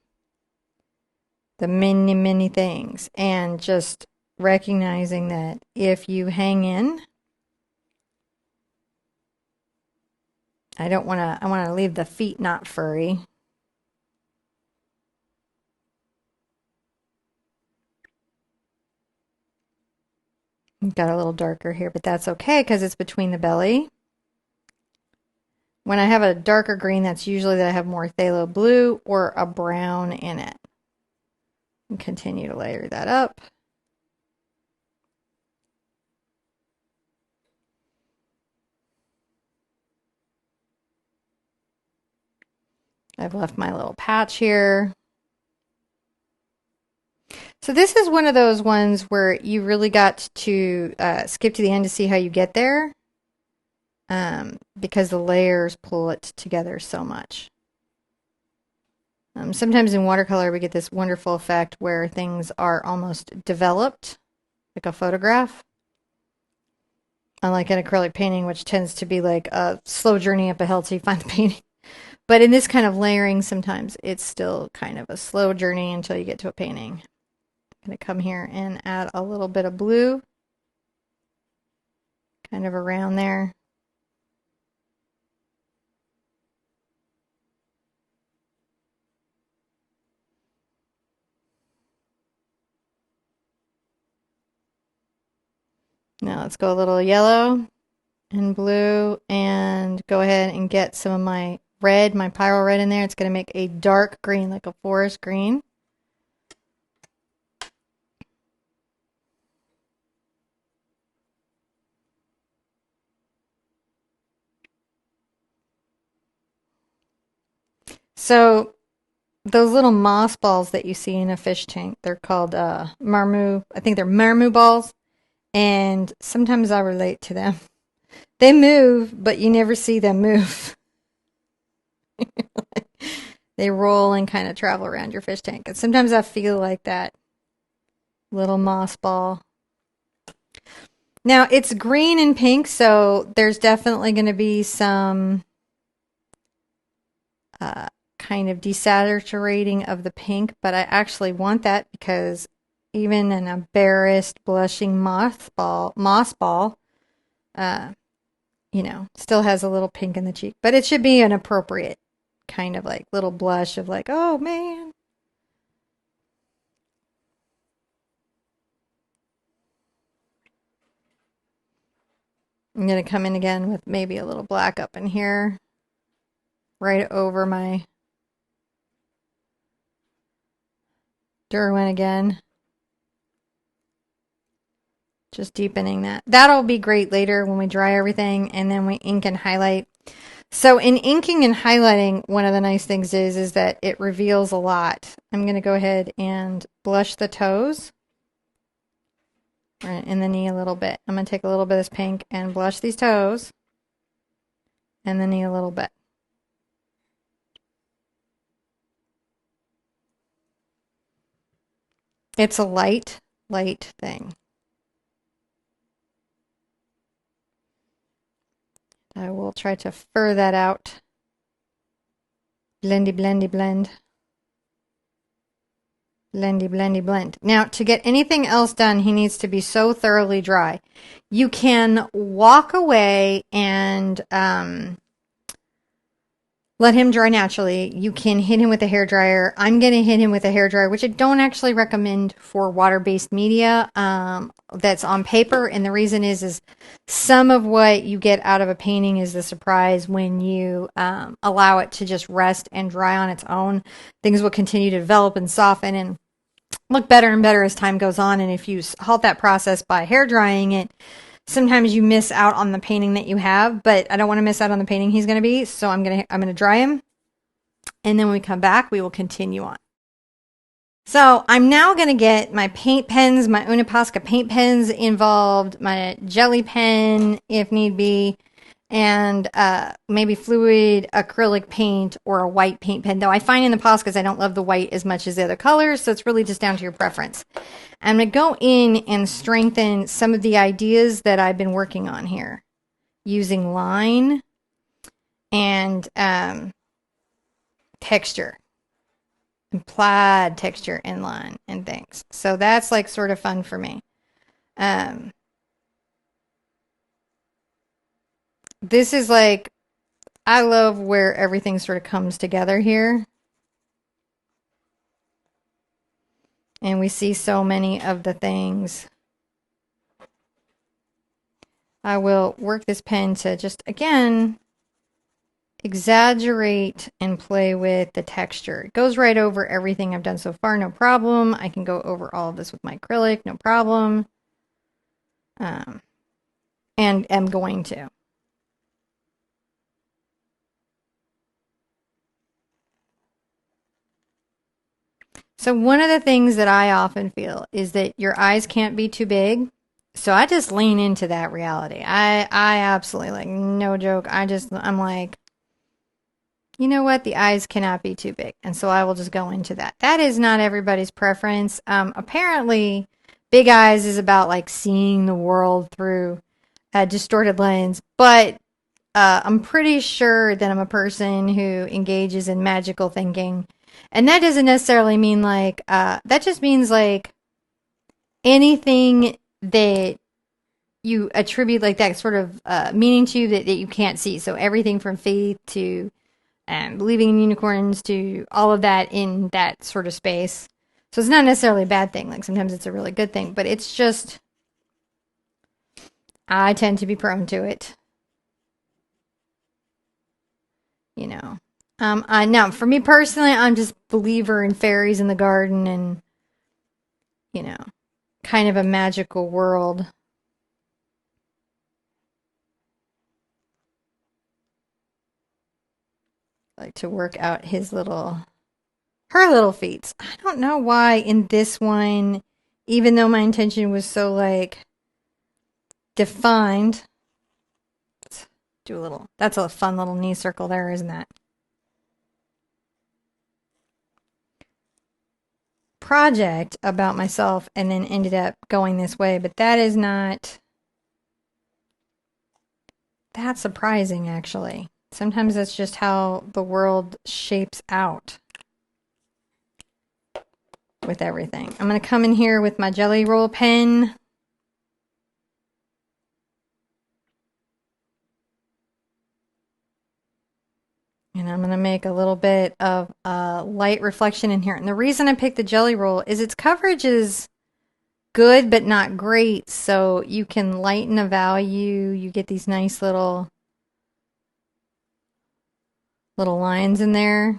The many, many things. And just recognizing that if you hang in, I want to leave the feet not furry. Got a little darker here, but that's okay because it's between the belly. When I have a darker green, that's usually that I have more phthalo blue or a brown in it. And continue to layer that up. I've left my little patch here. So this is one of those ones where you really got to skip to the end to see how you get there, because the layers pull it together so much. Sometimes in watercolor we get this wonderful effect where things are almost developed, like a photograph. Unlike an acrylic painting, which tends to be like a slow journey up a hill till you find the painting. But in this kind of layering, sometimes it's still kind of a slow journey until you get to a painting. I'm going to come here and add a little bit of blue, kind of around there. Now let's go a little yellow and blue and go ahead and get some of my red, my pyrrole red in there. It's going to make a dark green, like a forest green. So those little moss balls that you see in a fish tank, they're called marmot. I think they're marmot balls. And sometimes I relate to them. They move, but you never see them move. They roll and kind of travel around your fish tank. And sometimes I feel like that little moss ball. Now it's green and pink, so there's definitely going to be some kind of desaturating of the pink, but I actually want that because even an embarrassed, blushing moss ball, you know, still has a little pink in the cheek, but it should be an appropriate kind of like little blush of like, oh man. I'm going to come in again with maybe a little black up in here, right over my Derwent again. Just deepening that. That'll be great later when we dry everything and then we ink and highlight. So in inking and highlighting, one of the nice things is that it reveals a lot. I'm going to go ahead and blush the toes in the knee a little bit. I'm going to take a little bit of this pink and blush these toes and the knee a little bit. It's a light thing. I will try to fur that out. Blendy, blendy, blend. Blendy, blendy, blend. Now, to get anything else done, he needs to be so thoroughly dry. You can walk away and let him dry naturally. You can hit him with a hairdryer. I'm going to hit him with a hairdryer, which I don't actually recommend for water-based media that's on paper. And the reason is some of what you get out of a painting is the surprise when you allow it to just rest and dry on its own. Things will continue to develop and soften and look better and better as time goes on. And if you halt that process by hair drying it, sometimes you miss out on the painting that you have, but I don't want to miss out on the painting he's going to be. So I'm going to dry him. And then when we come back, we will continue on. So I'm now going to get my paint pens, my Uniposca paint pens involved, my jelly pen if need be, and maybe fluid acrylic paint or a white paint pen. Though I find in the Poscas I don't love the white as much as the other colors, so it's really just down to your preference. I'm going to go in and strengthen some of the ideas that I've been working on here using line and texture. Implied texture in line and things. So that's like sort of fun for me. This is like, I love where everything sort of comes together here. And we see so many of the things. I will work this pen to just, again, exaggerate and play with the texture. It goes right over everything I've done so far, no problem. I can go over all of this with my acrylic, no problem. And am going to. So one of the things that I often feel is that your eyes can't be too big. So I just lean into that reality. I absolutely, like, no joke. I'm like, you know what? The eyes cannot be too big. And so I will just go into that. That is not everybody's preference. Apparently, big eyes is about like seeing the world through a distorted lens. But I'm pretty sure that I'm a person who engages in magical thinking. And that doesn't necessarily mean like, that just means like anything that you attribute like that sort of meaning to that you can't see. So everything from faith to believing in unicorns to all of that in that sort of space. So it's not necessarily a bad thing. Like sometimes it's a really good thing, but it's just, I tend to be prone to it. You know. Now for me personally, I'm just a believer in fairies in the garden and, you know, kind of a magical world. Like to work out her little feats. I don't know why in this one, even though my intention was so like defined. Let's do a little, that's a fun little knee circle there, isn't that? Project about myself and then ended up going this way, but that is not, that's surprising actually. Sometimes that's just how the world shapes out with everything. I'm going to come in here with my Jelly Roll pen. And I'm going to make a little bit of light reflection in here. And the reason I picked the Jelly Roll is its coverage is good, but not great. So you can lighten a value. You get these nice little lines in there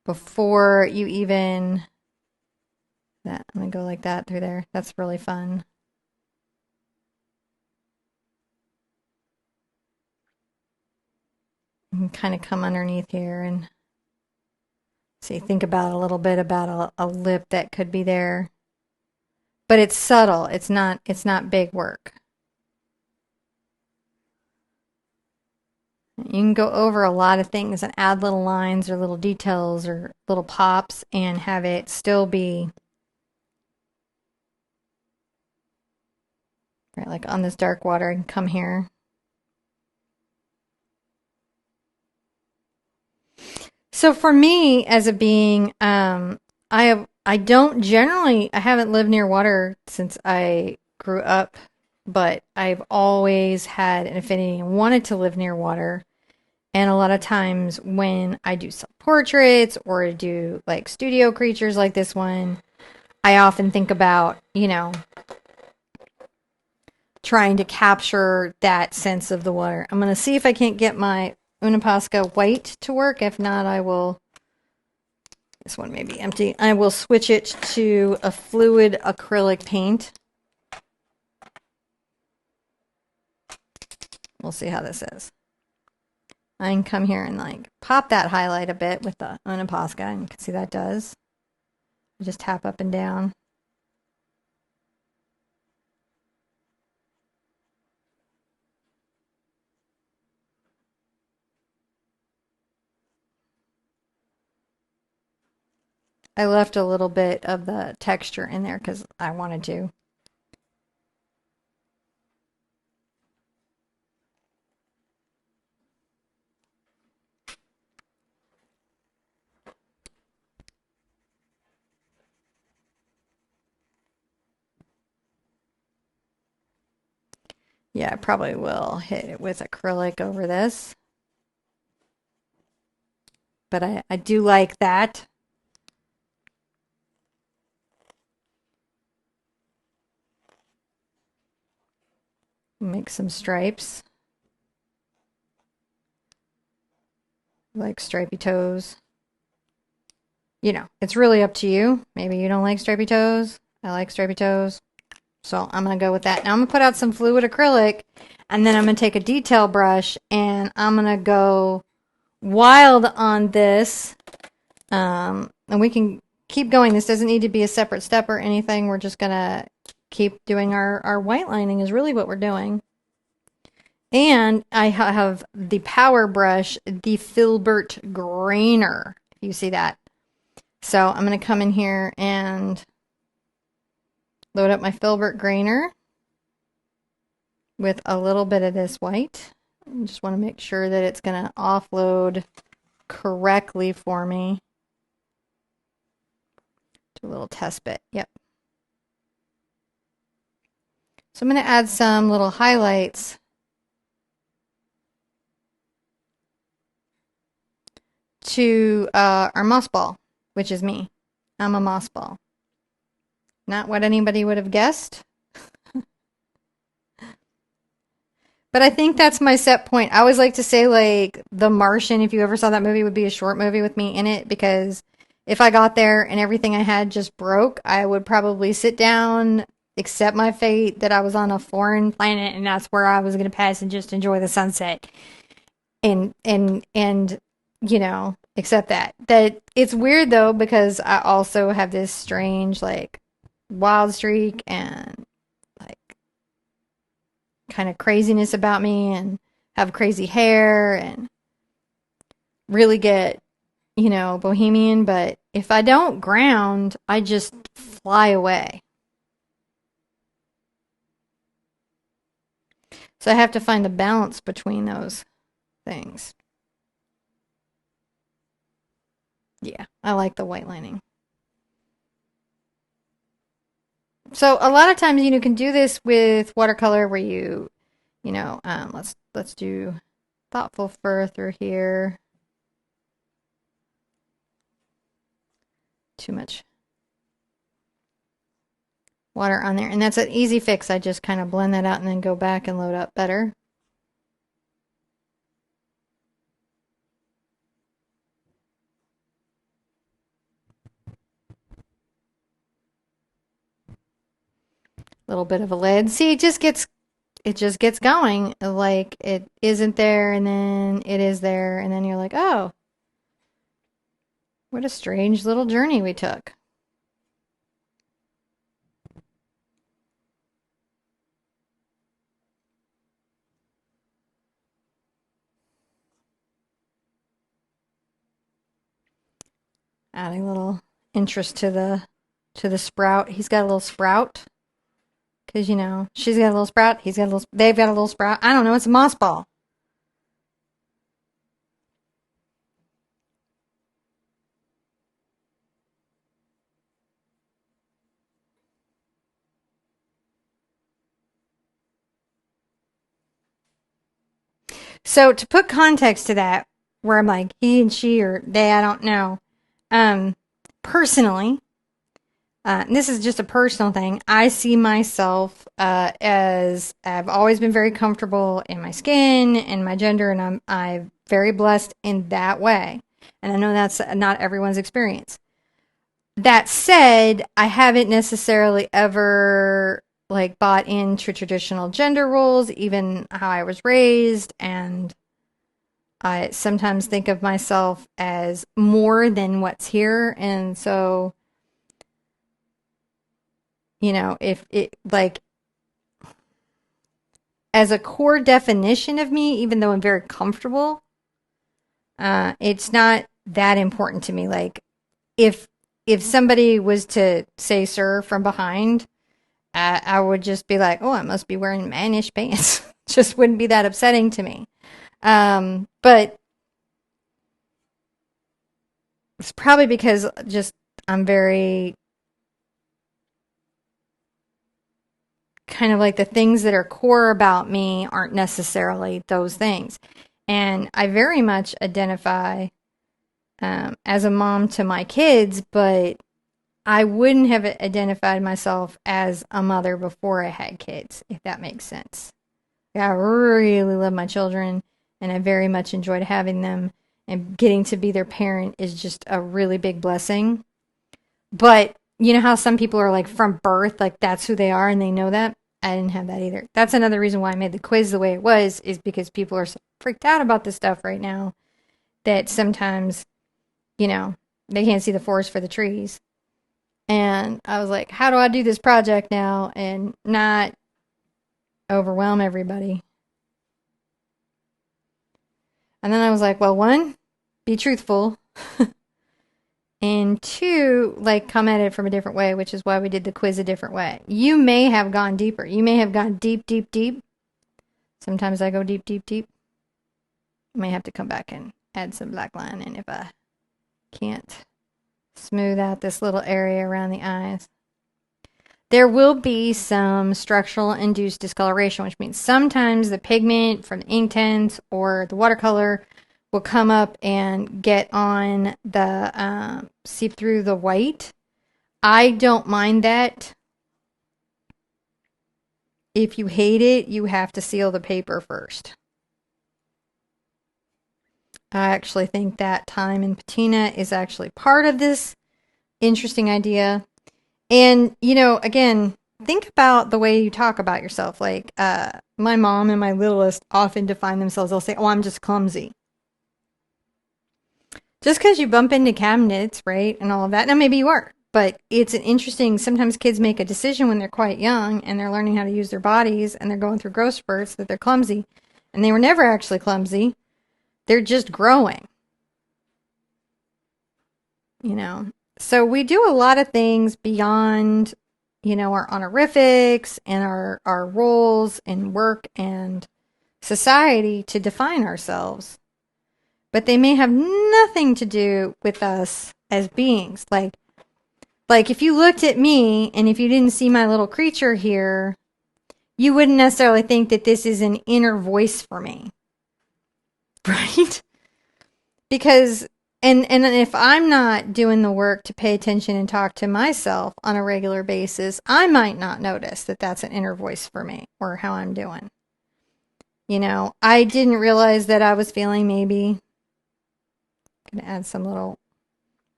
before you even, that, I'm going to go like that through there. That's really fun. You can kind of come underneath here and see, think about a little bit about a lip that could be there. But it's subtle. It's not big work. You can go over a lot of things and add little lines or little details or little pops and have it still be right, like on this dark water. I can come here. So for me as a being, I haven't lived near water since I grew up, but I've always had an affinity and wanted to live near water. And a lot of times when I do self-portraits or do like studio creatures like this one, I often think about, you know, trying to capture that sense of the water. I'm going to see if I can't get my Unapasca white to work. If not, I will, this one may be empty. I will switch it to a fluid acrylic paint. We'll see how this is. I can come here and like pop that highlight a bit with the Unapasca, and you can see that does. Just tap up and down. I left a little bit of the texture in there because I wanted to. Yeah, I probably will hit it with acrylic over this. But I do like that. Make some stripes. Like stripy toes. You know, it's really up to you. Maybe you don't like stripy toes. I like stripy toes. So I'm going to go with that. Now I'm going to put out some fluid acrylic, and then I'm going to take a detail brush and I'm going to go wild on this. And we can keep going. This doesn't need to be a separate step or anything. We're just going to keep doing our white lining is really what we're doing. And I have the power brush, the Filbert Grainer. You see that? So I'm going to come in here and load up my Filbert Grainer. with a little bit of this white. I just want to make sure that it's going to offload correctly for me. Do a little test bit. Yep. So I'm going to add some little highlights to our moss ball, which is me. I'm a moss ball. Not what anybody would have guessed. But I think that's my set point. I always like to say, like, The Martian, if you ever saw that movie, would be a short movie with me in it, because if I got there and everything I had just broke, I would probably sit down, accept my fate that I was on a foreign planet and that's where I was going to pass and just enjoy the sunset. And you know, accept that. That it's weird though, because I also have this strange, like, wild streak and like kind of craziness about me, and have crazy hair and really get, you know, bohemian. But if I don't ground, I just fly away. So I have to find a balance between those things. Yeah, I like the white lining. So a lot of times, you know, can do this with watercolor where you know, let's do thoughtful fur through here. Too much water on there, and that's an easy fix. I just kind of blend that out and then go back and load up better. Little bit of a lid. See, it just gets going. Like, it isn't there and then it is there, and then you're like, oh, what a strange little journey we took. Adding a little interest to the sprout. He's got a little sprout. Because, you know, she's got a little sprout, they've got a little sprout. I don't know, it's a moss ball. So to put context to that, where I'm like, he and she or they, I don't know. Personally, and this is just a personal thing, I see myself as I've always been very comfortable in my skin and my gender, and I'm very blessed in that way. And I know that's not everyone's experience. That said, I haven't necessarily ever like bought into traditional gender roles, even how I was raised, and I sometimes think of myself as more than what's here. And so, you know, if it like as a core definition of me, even though I'm very comfortable, it's not that important to me. Like, if somebody was to say "sir" from behind, I would just be like, oh, I must be wearing mannish pants. Just wouldn't be that upsetting to me. But it's probably because just I'm very kind of like, the things that are core about me aren't necessarily those things. And I very much identify as a mom to my kids, but I wouldn't have identified myself as a mother before I had kids, if that makes sense. I really love my children, and I very much enjoyed having them, and getting to be their parent is just a really big blessing. But you know how some people are like from birth, like that's who they are and they know that? I didn't have that either. That's another reason why I made the quiz the way it was, is because people are so freaked out about this stuff right now that sometimes, you know, they can't see the forest for the trees. And I was like, how do I do this project now and not overwhelm everybody? And then I was like, well, one, be truthful. And two, like, come at it from a different way, which is why we did the quiz a different way. You may have gone deeper. You may have gone deep, deep, deep. Sometimes I go deep, deep, deep. I may have to come back and add some black line in if I can't smooth out this little area around the eyes. There will be some structural induced discoloration, which means sometimes the pigment from the ink tints or the watercolor will come up and get on the, seep through the white. I don't mind that. If you hate it, you have to seal the paper first. I actually think that time and patina is actually part of this interesting idea. And, you know, again, think about the way you talk about yourself. Like, my mom and my littlest often define themselves. They'll say, oh, I'm just clumsy. Just because you bump into cabinets, right, and all of that. Now, maybe you are. But it's an interesting, sometimes kids make a decision when they're quite young and they're learning how to use their bodies and they're going through growth spurts that they're clumsy. And they were never actually clumsy. They're just growing. You know? So we do a lot of things beyond, you know, our honorifics and our roles in work and society to define ourselves. But they may have nothing to do with us as beings. Like if you looked at me and if you didn't see my little creature here, you wouldn't necessarily think that this is an inner voice for me. Right? Because and if I'm not doing the work to pay attention and talk to myself on a regular basis, I might not notice that that's an inner voice for me or how I'm doing. You know, I didn't realize that I was feeling maybe, I'm going to add some little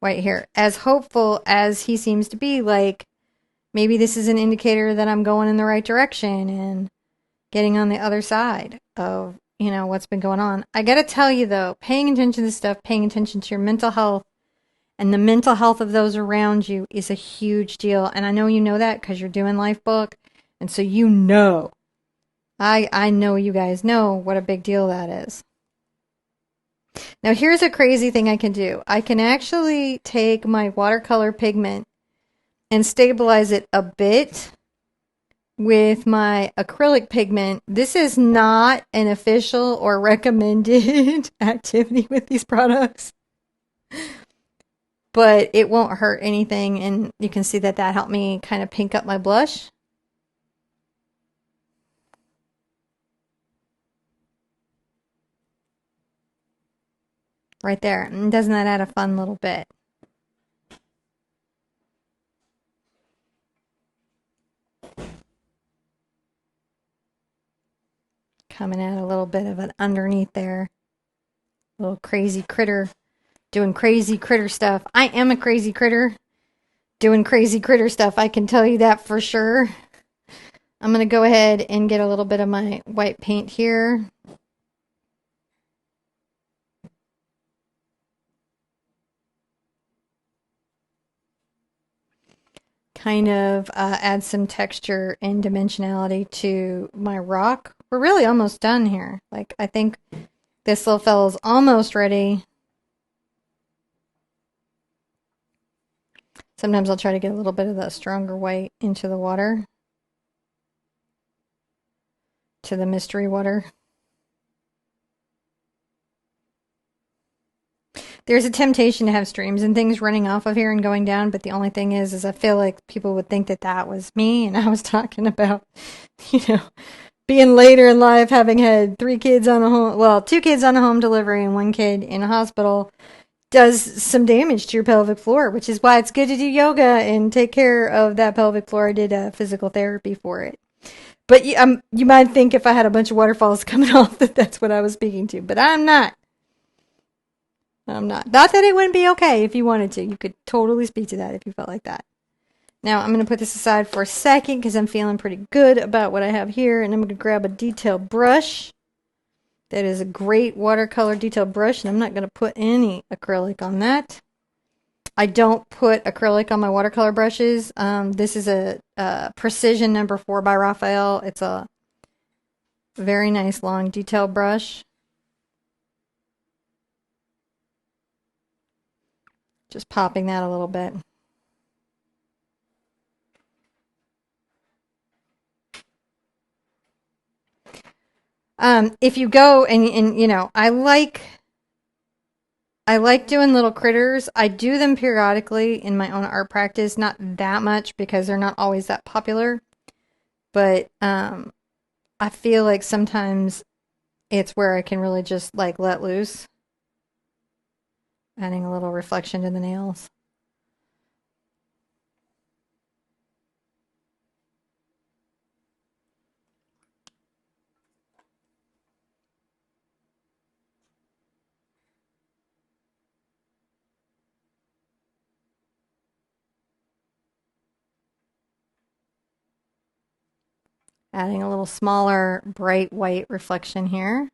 white here, as hopeful as he seems to be, like maybe this is an indicator that I'm going in the right direction and getting on the other side of, you know, what's been going on. I got to tell you though, paying attention to this stuff, paying attention to your mental health and the mental health of those around you is a huge deal. And I know you know that because you're doing Life Book. And so you know, I know you guys know what a big deal that is. Now here's a crazy thing I can do. I can actually take my watercolor pigment and stabilize it a bit with my acrylic pigment. This is not an official or recommended activity with these products, but it won't hurt anything. And you can see that that helped me kind of pink up my blush. Right there. And doesn't that add a fun little bit? Coming out a little bit of an underneath there. Little crazy critter. Doing crazy critter stuff. I am a crazy critter. Doing crazy critter stuff. I can tell you that for sure. I'm going to go ahead and get a little bit of my white paint here. Kind of add some texture and dimensionality to my rock. We're really almost done here. Like, I think this little fellow's almost ready. Sometimes I'll try to get a little bit of the stronger white into the water. To the mystery water. There's a temptation to have streams and things running off of here and going down, but the only thing is I feel like people would think that that was me, and I was talking about, you know, being later in life, having had 3 kids on a home, well, 2 kids on a home delivery and 1 kid in a hospital, does some damage to your pelvic floor, which is why it's good to do yoga and take care of that pelvic floor. I did physical therapy for it. But you might think if I had a bunch of waterfalls coming off that that's what I was speaking to, but I'm not. I'm not. Not that it wouldn't be okay if you wanted to. You could totally speak to that if you felt like that. Now I'm going to put this aside for a second because I'm feeling pretty good about what I have here. And I'm going to grab a detail brush. That is a great watercolor detail brush. And I'm not going to put any acrylic on that. I don't put acrylic on my watercolor brushes. This is a Precision number 4 by Raphael. It's a very nice long detail brush. Just popping that a little bit. If you go and you know, I like doing little critters. I do them periodically in my own art practice, not that much because they're not always that popular. But I feel like sometimes it's where I can really just like let loose, adding a little reflection to the nails. Adding a little smaller bright white reflection here.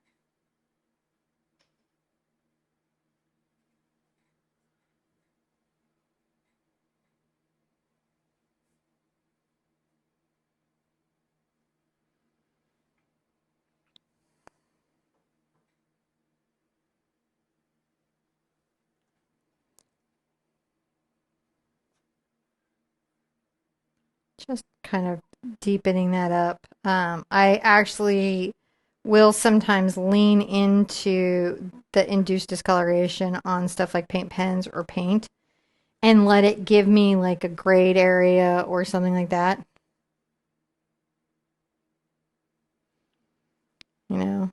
Just kind of deepening that up. I actually will sometimes lean into the induced discoloration on stuff like paint pens or paint and let it give me like a grayed area or something like that. You know,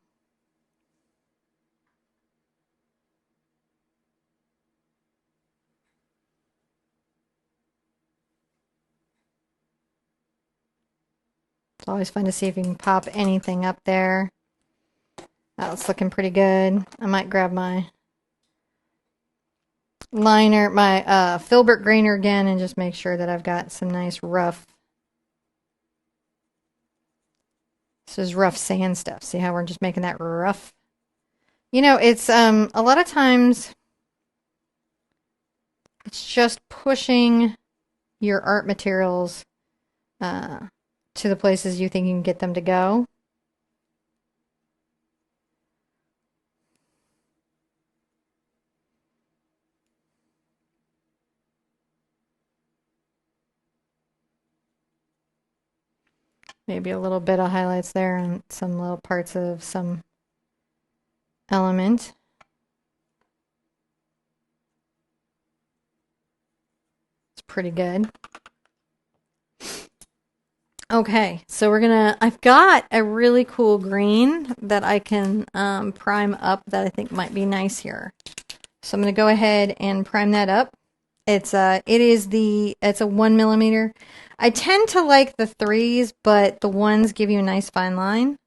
it's always fun to see if you can pop anything up there. That's looking pretty good. I might grab my liner, my filbert grainer again, and just make sure that I've got some nice rough. This is rough sand stuff. See how we're just making that rough? You know, it's a lot of times it's just pushing your art materials to the places you think you can get them to go. Maybe a little bit of highlights there and some little parts of some element. It's pretty good. Okay, so I've got a really cool green that I can prime up that I think might be nice here. So I'm gonna go ahead and prime that up. It's a 1 millimeter. I tend to like the 3s, but the 1s give you a nice fine line.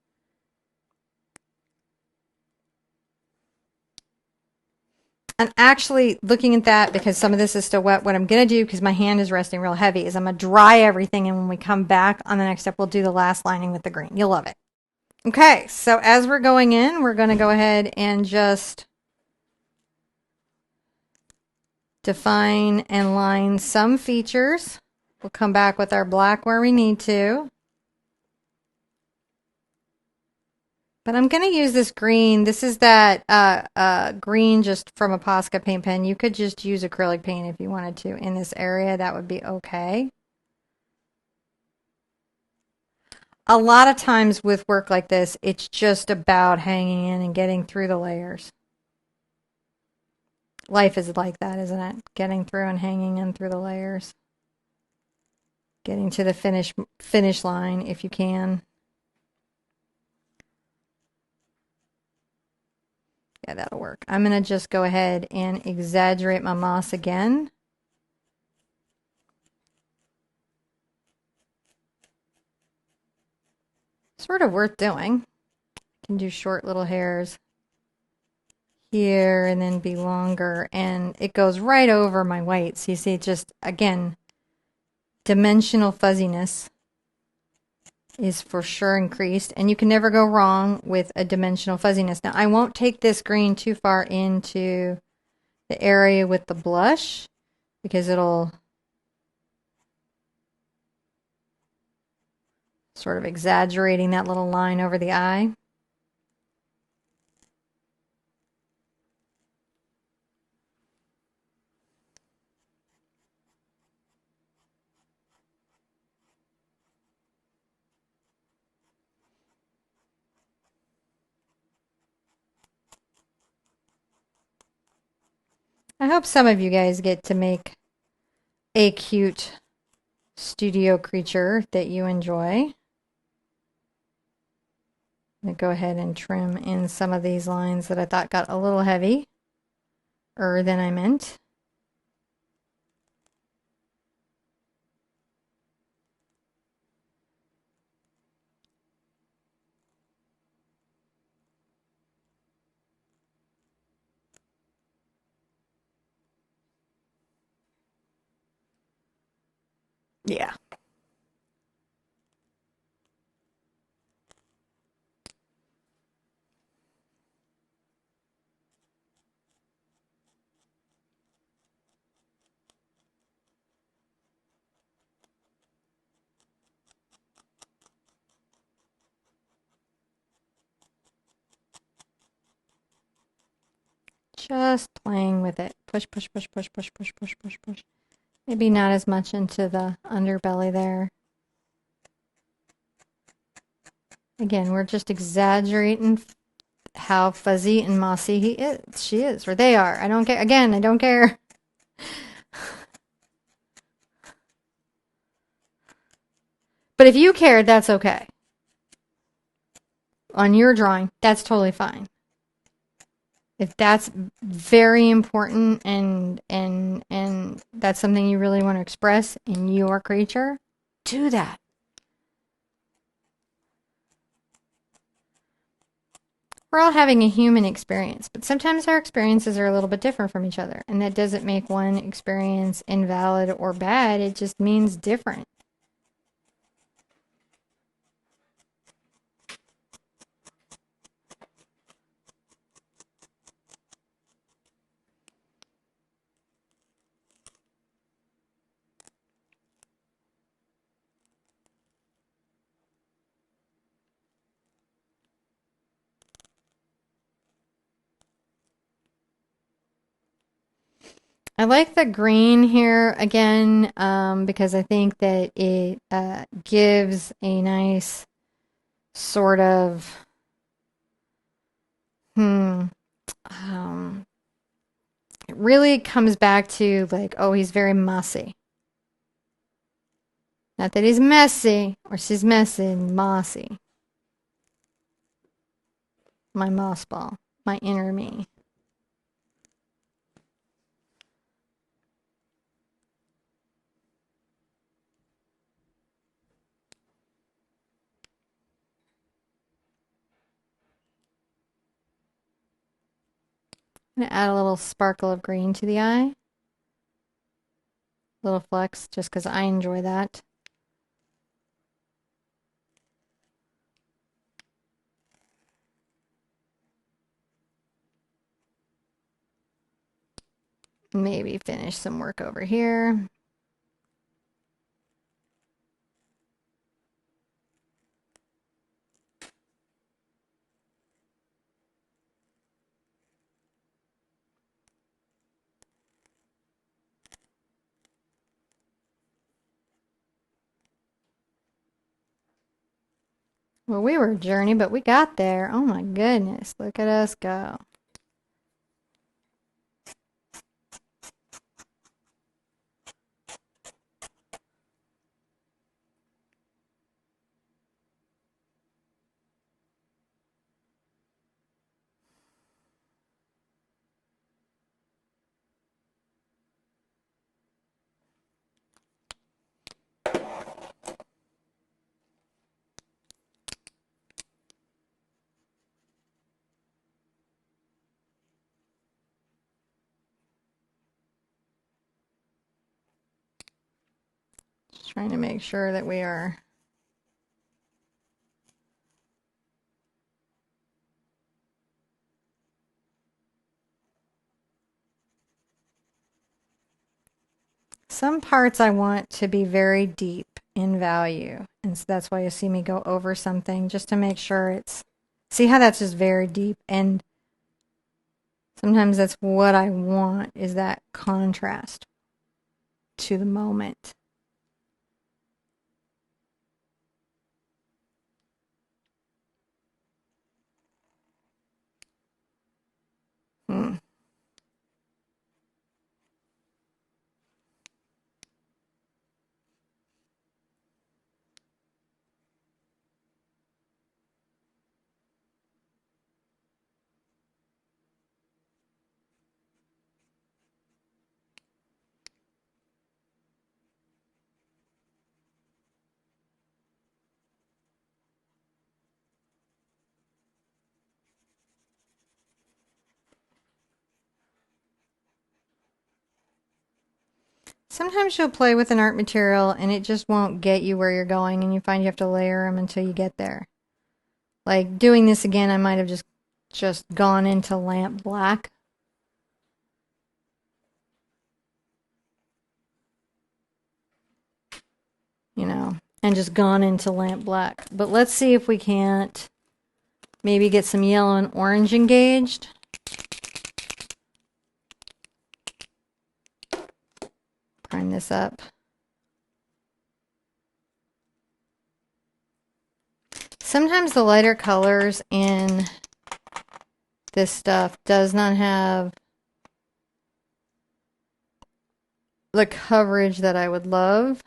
And actually, looking at that, because some of this is still wet, what I'm going to do, because my hand is resting real heavy, is I'm going to dry everything. And when we come back on the next step, we'll do the last lining with the green. You'll love it. Okay, so as we're going in, we're going to go ahead and just define and line some features. We'll come back with our black where we need to. But I'm going to use this green. This is that green just from a Posca paint pen. You could just use acrylic paint if you wanted to in this area. That would be okay. A lot of times with work like this, it's just about hanging in and getting through the layers. Life is like that, isn't it? Getting through and hanging in through the layers. Getting to the finish line if you can. Yeah, that'll work. I'm going to just go ahead and exaggerate my moss again. Sort of worth doing. Can do short little hairs here and then be longer, and it goes right over my white. So you see, just again, dimensional fuzziness is for sure increased, and you can never go wrong with a dimensional fuzziness. Now, I won't take this green too far into the area with the blush because it'll sort of exaggerating that little line over the eye. I hope some of you guys get to make a cute studio creature that you enjoy. I'm going to go ahead and trim in some of these lines that I thought got a little heavier than I meant. Yeah. Just playing with it. Push, push, push, push, push, push, push, push, push. Maybe not as much into the underbelly there. Again, we're just exaggerating how fuzzy and mossy she is, or they are. I don't care. Again, I don't care. But if you care, that's okay. On your drawing, that's totally fine. If that's very important and that's something you really want to express in your creature, do that. We're all having a human experience, but sometimes our experiences are a little bit different from each other, and that doesn't make one experience invalid or bad. It just means different. I like the green here again because I think that it gives a nice sort of it really comes back to like, oh, he's very mossy. Not that he's messy or she's messy, mossy. My moss ball, my inner me. I'm going to add a little sparkle of green to the eye. Little flecks, just because I enjoy that. Maybe finish some work over here. Well, we were a journey, but we got there. Oh my goodness, look at us go. Just trying to make sure that we are some parts I want to be very deep in value. And so that's why you see me go over something just to make sure it's, see how that's just very deep. And sometimes that's what I want is that contrast to the moment. Hmm. Sometimes you'll play with an art material and it just won't get you where you're going, and you find you have to layer them until you get there. Like doing this again, I might have just gone into lamp black. You know, and just gone into lamp black. But let's see if we can't maybe get some yellow and orange engaged. Prime this up. Sometimes the lighter colors in this stuff does not have the coverage that I would love.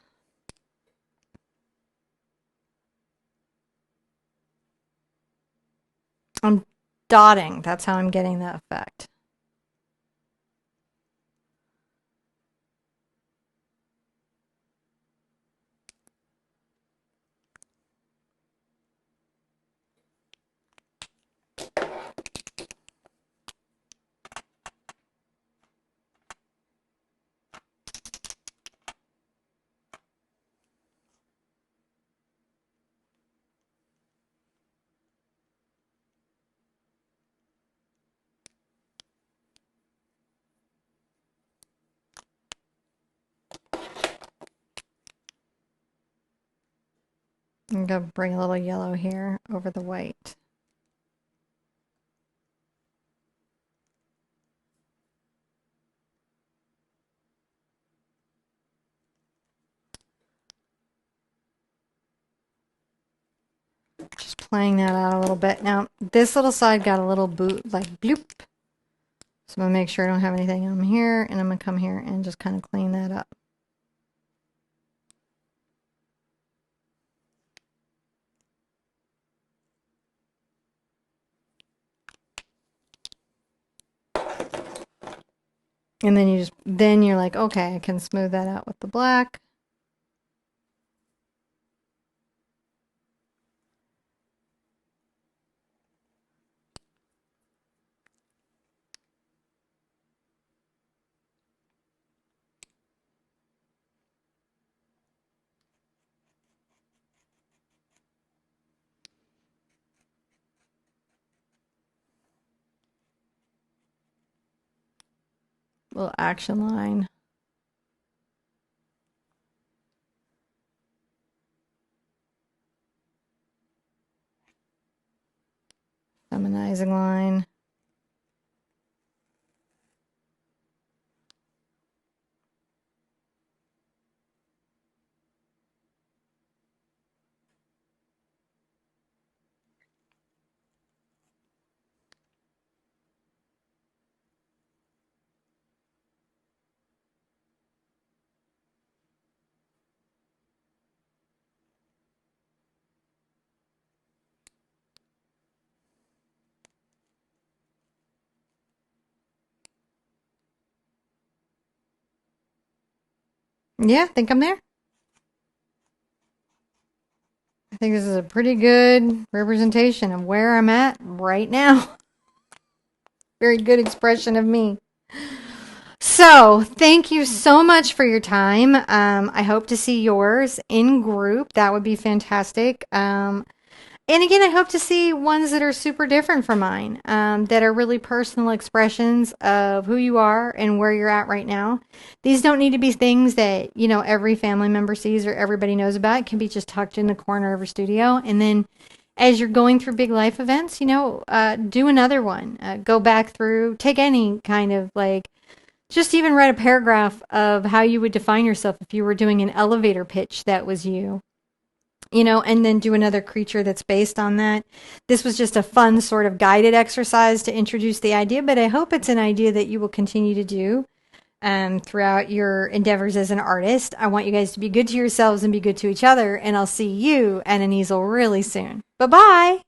I'm dotting. That's how I'm getting that effect. I'm going to bring a little yellow here over the white. Just playing that out a little bit. Now, this little side got a little boot, like bloop. So I'm going to make sure I don't have anything on here, and I'm going to come here and just kind of clean that up. And then you're like, okay, I can smooth that out with the black. Little action line. Feminizing line. Yeah, I think I'm there. I think this is a pretty good representation of where I'm at right now. Very good expression of me. So, thank you so much for your time. I hope to see yours in group. That would be fantastic. And again, I hope to see ones that are super different from mine, that are really personal expressions of who you are and where you're at right now. These don't need to be things that, you know, every family member sees or everybody knows about. It can be just tucked in the corner of your studio. And then as you're going through big life events, you know, do another one. Go back through, take any kind of like, just even write a paragraph of how you would define yourself if you were doing an elevator pitch that was you. You know, and then do another creature that's based on that. This was just a fun sort of guided exercise to introduce the idea, but I hope it's an idea that you will continue to do throughout your endeavors as an artist. I want you guys to be good to yourselves and be good to each other, and I'll see you at an easel really soon. Bye-bye!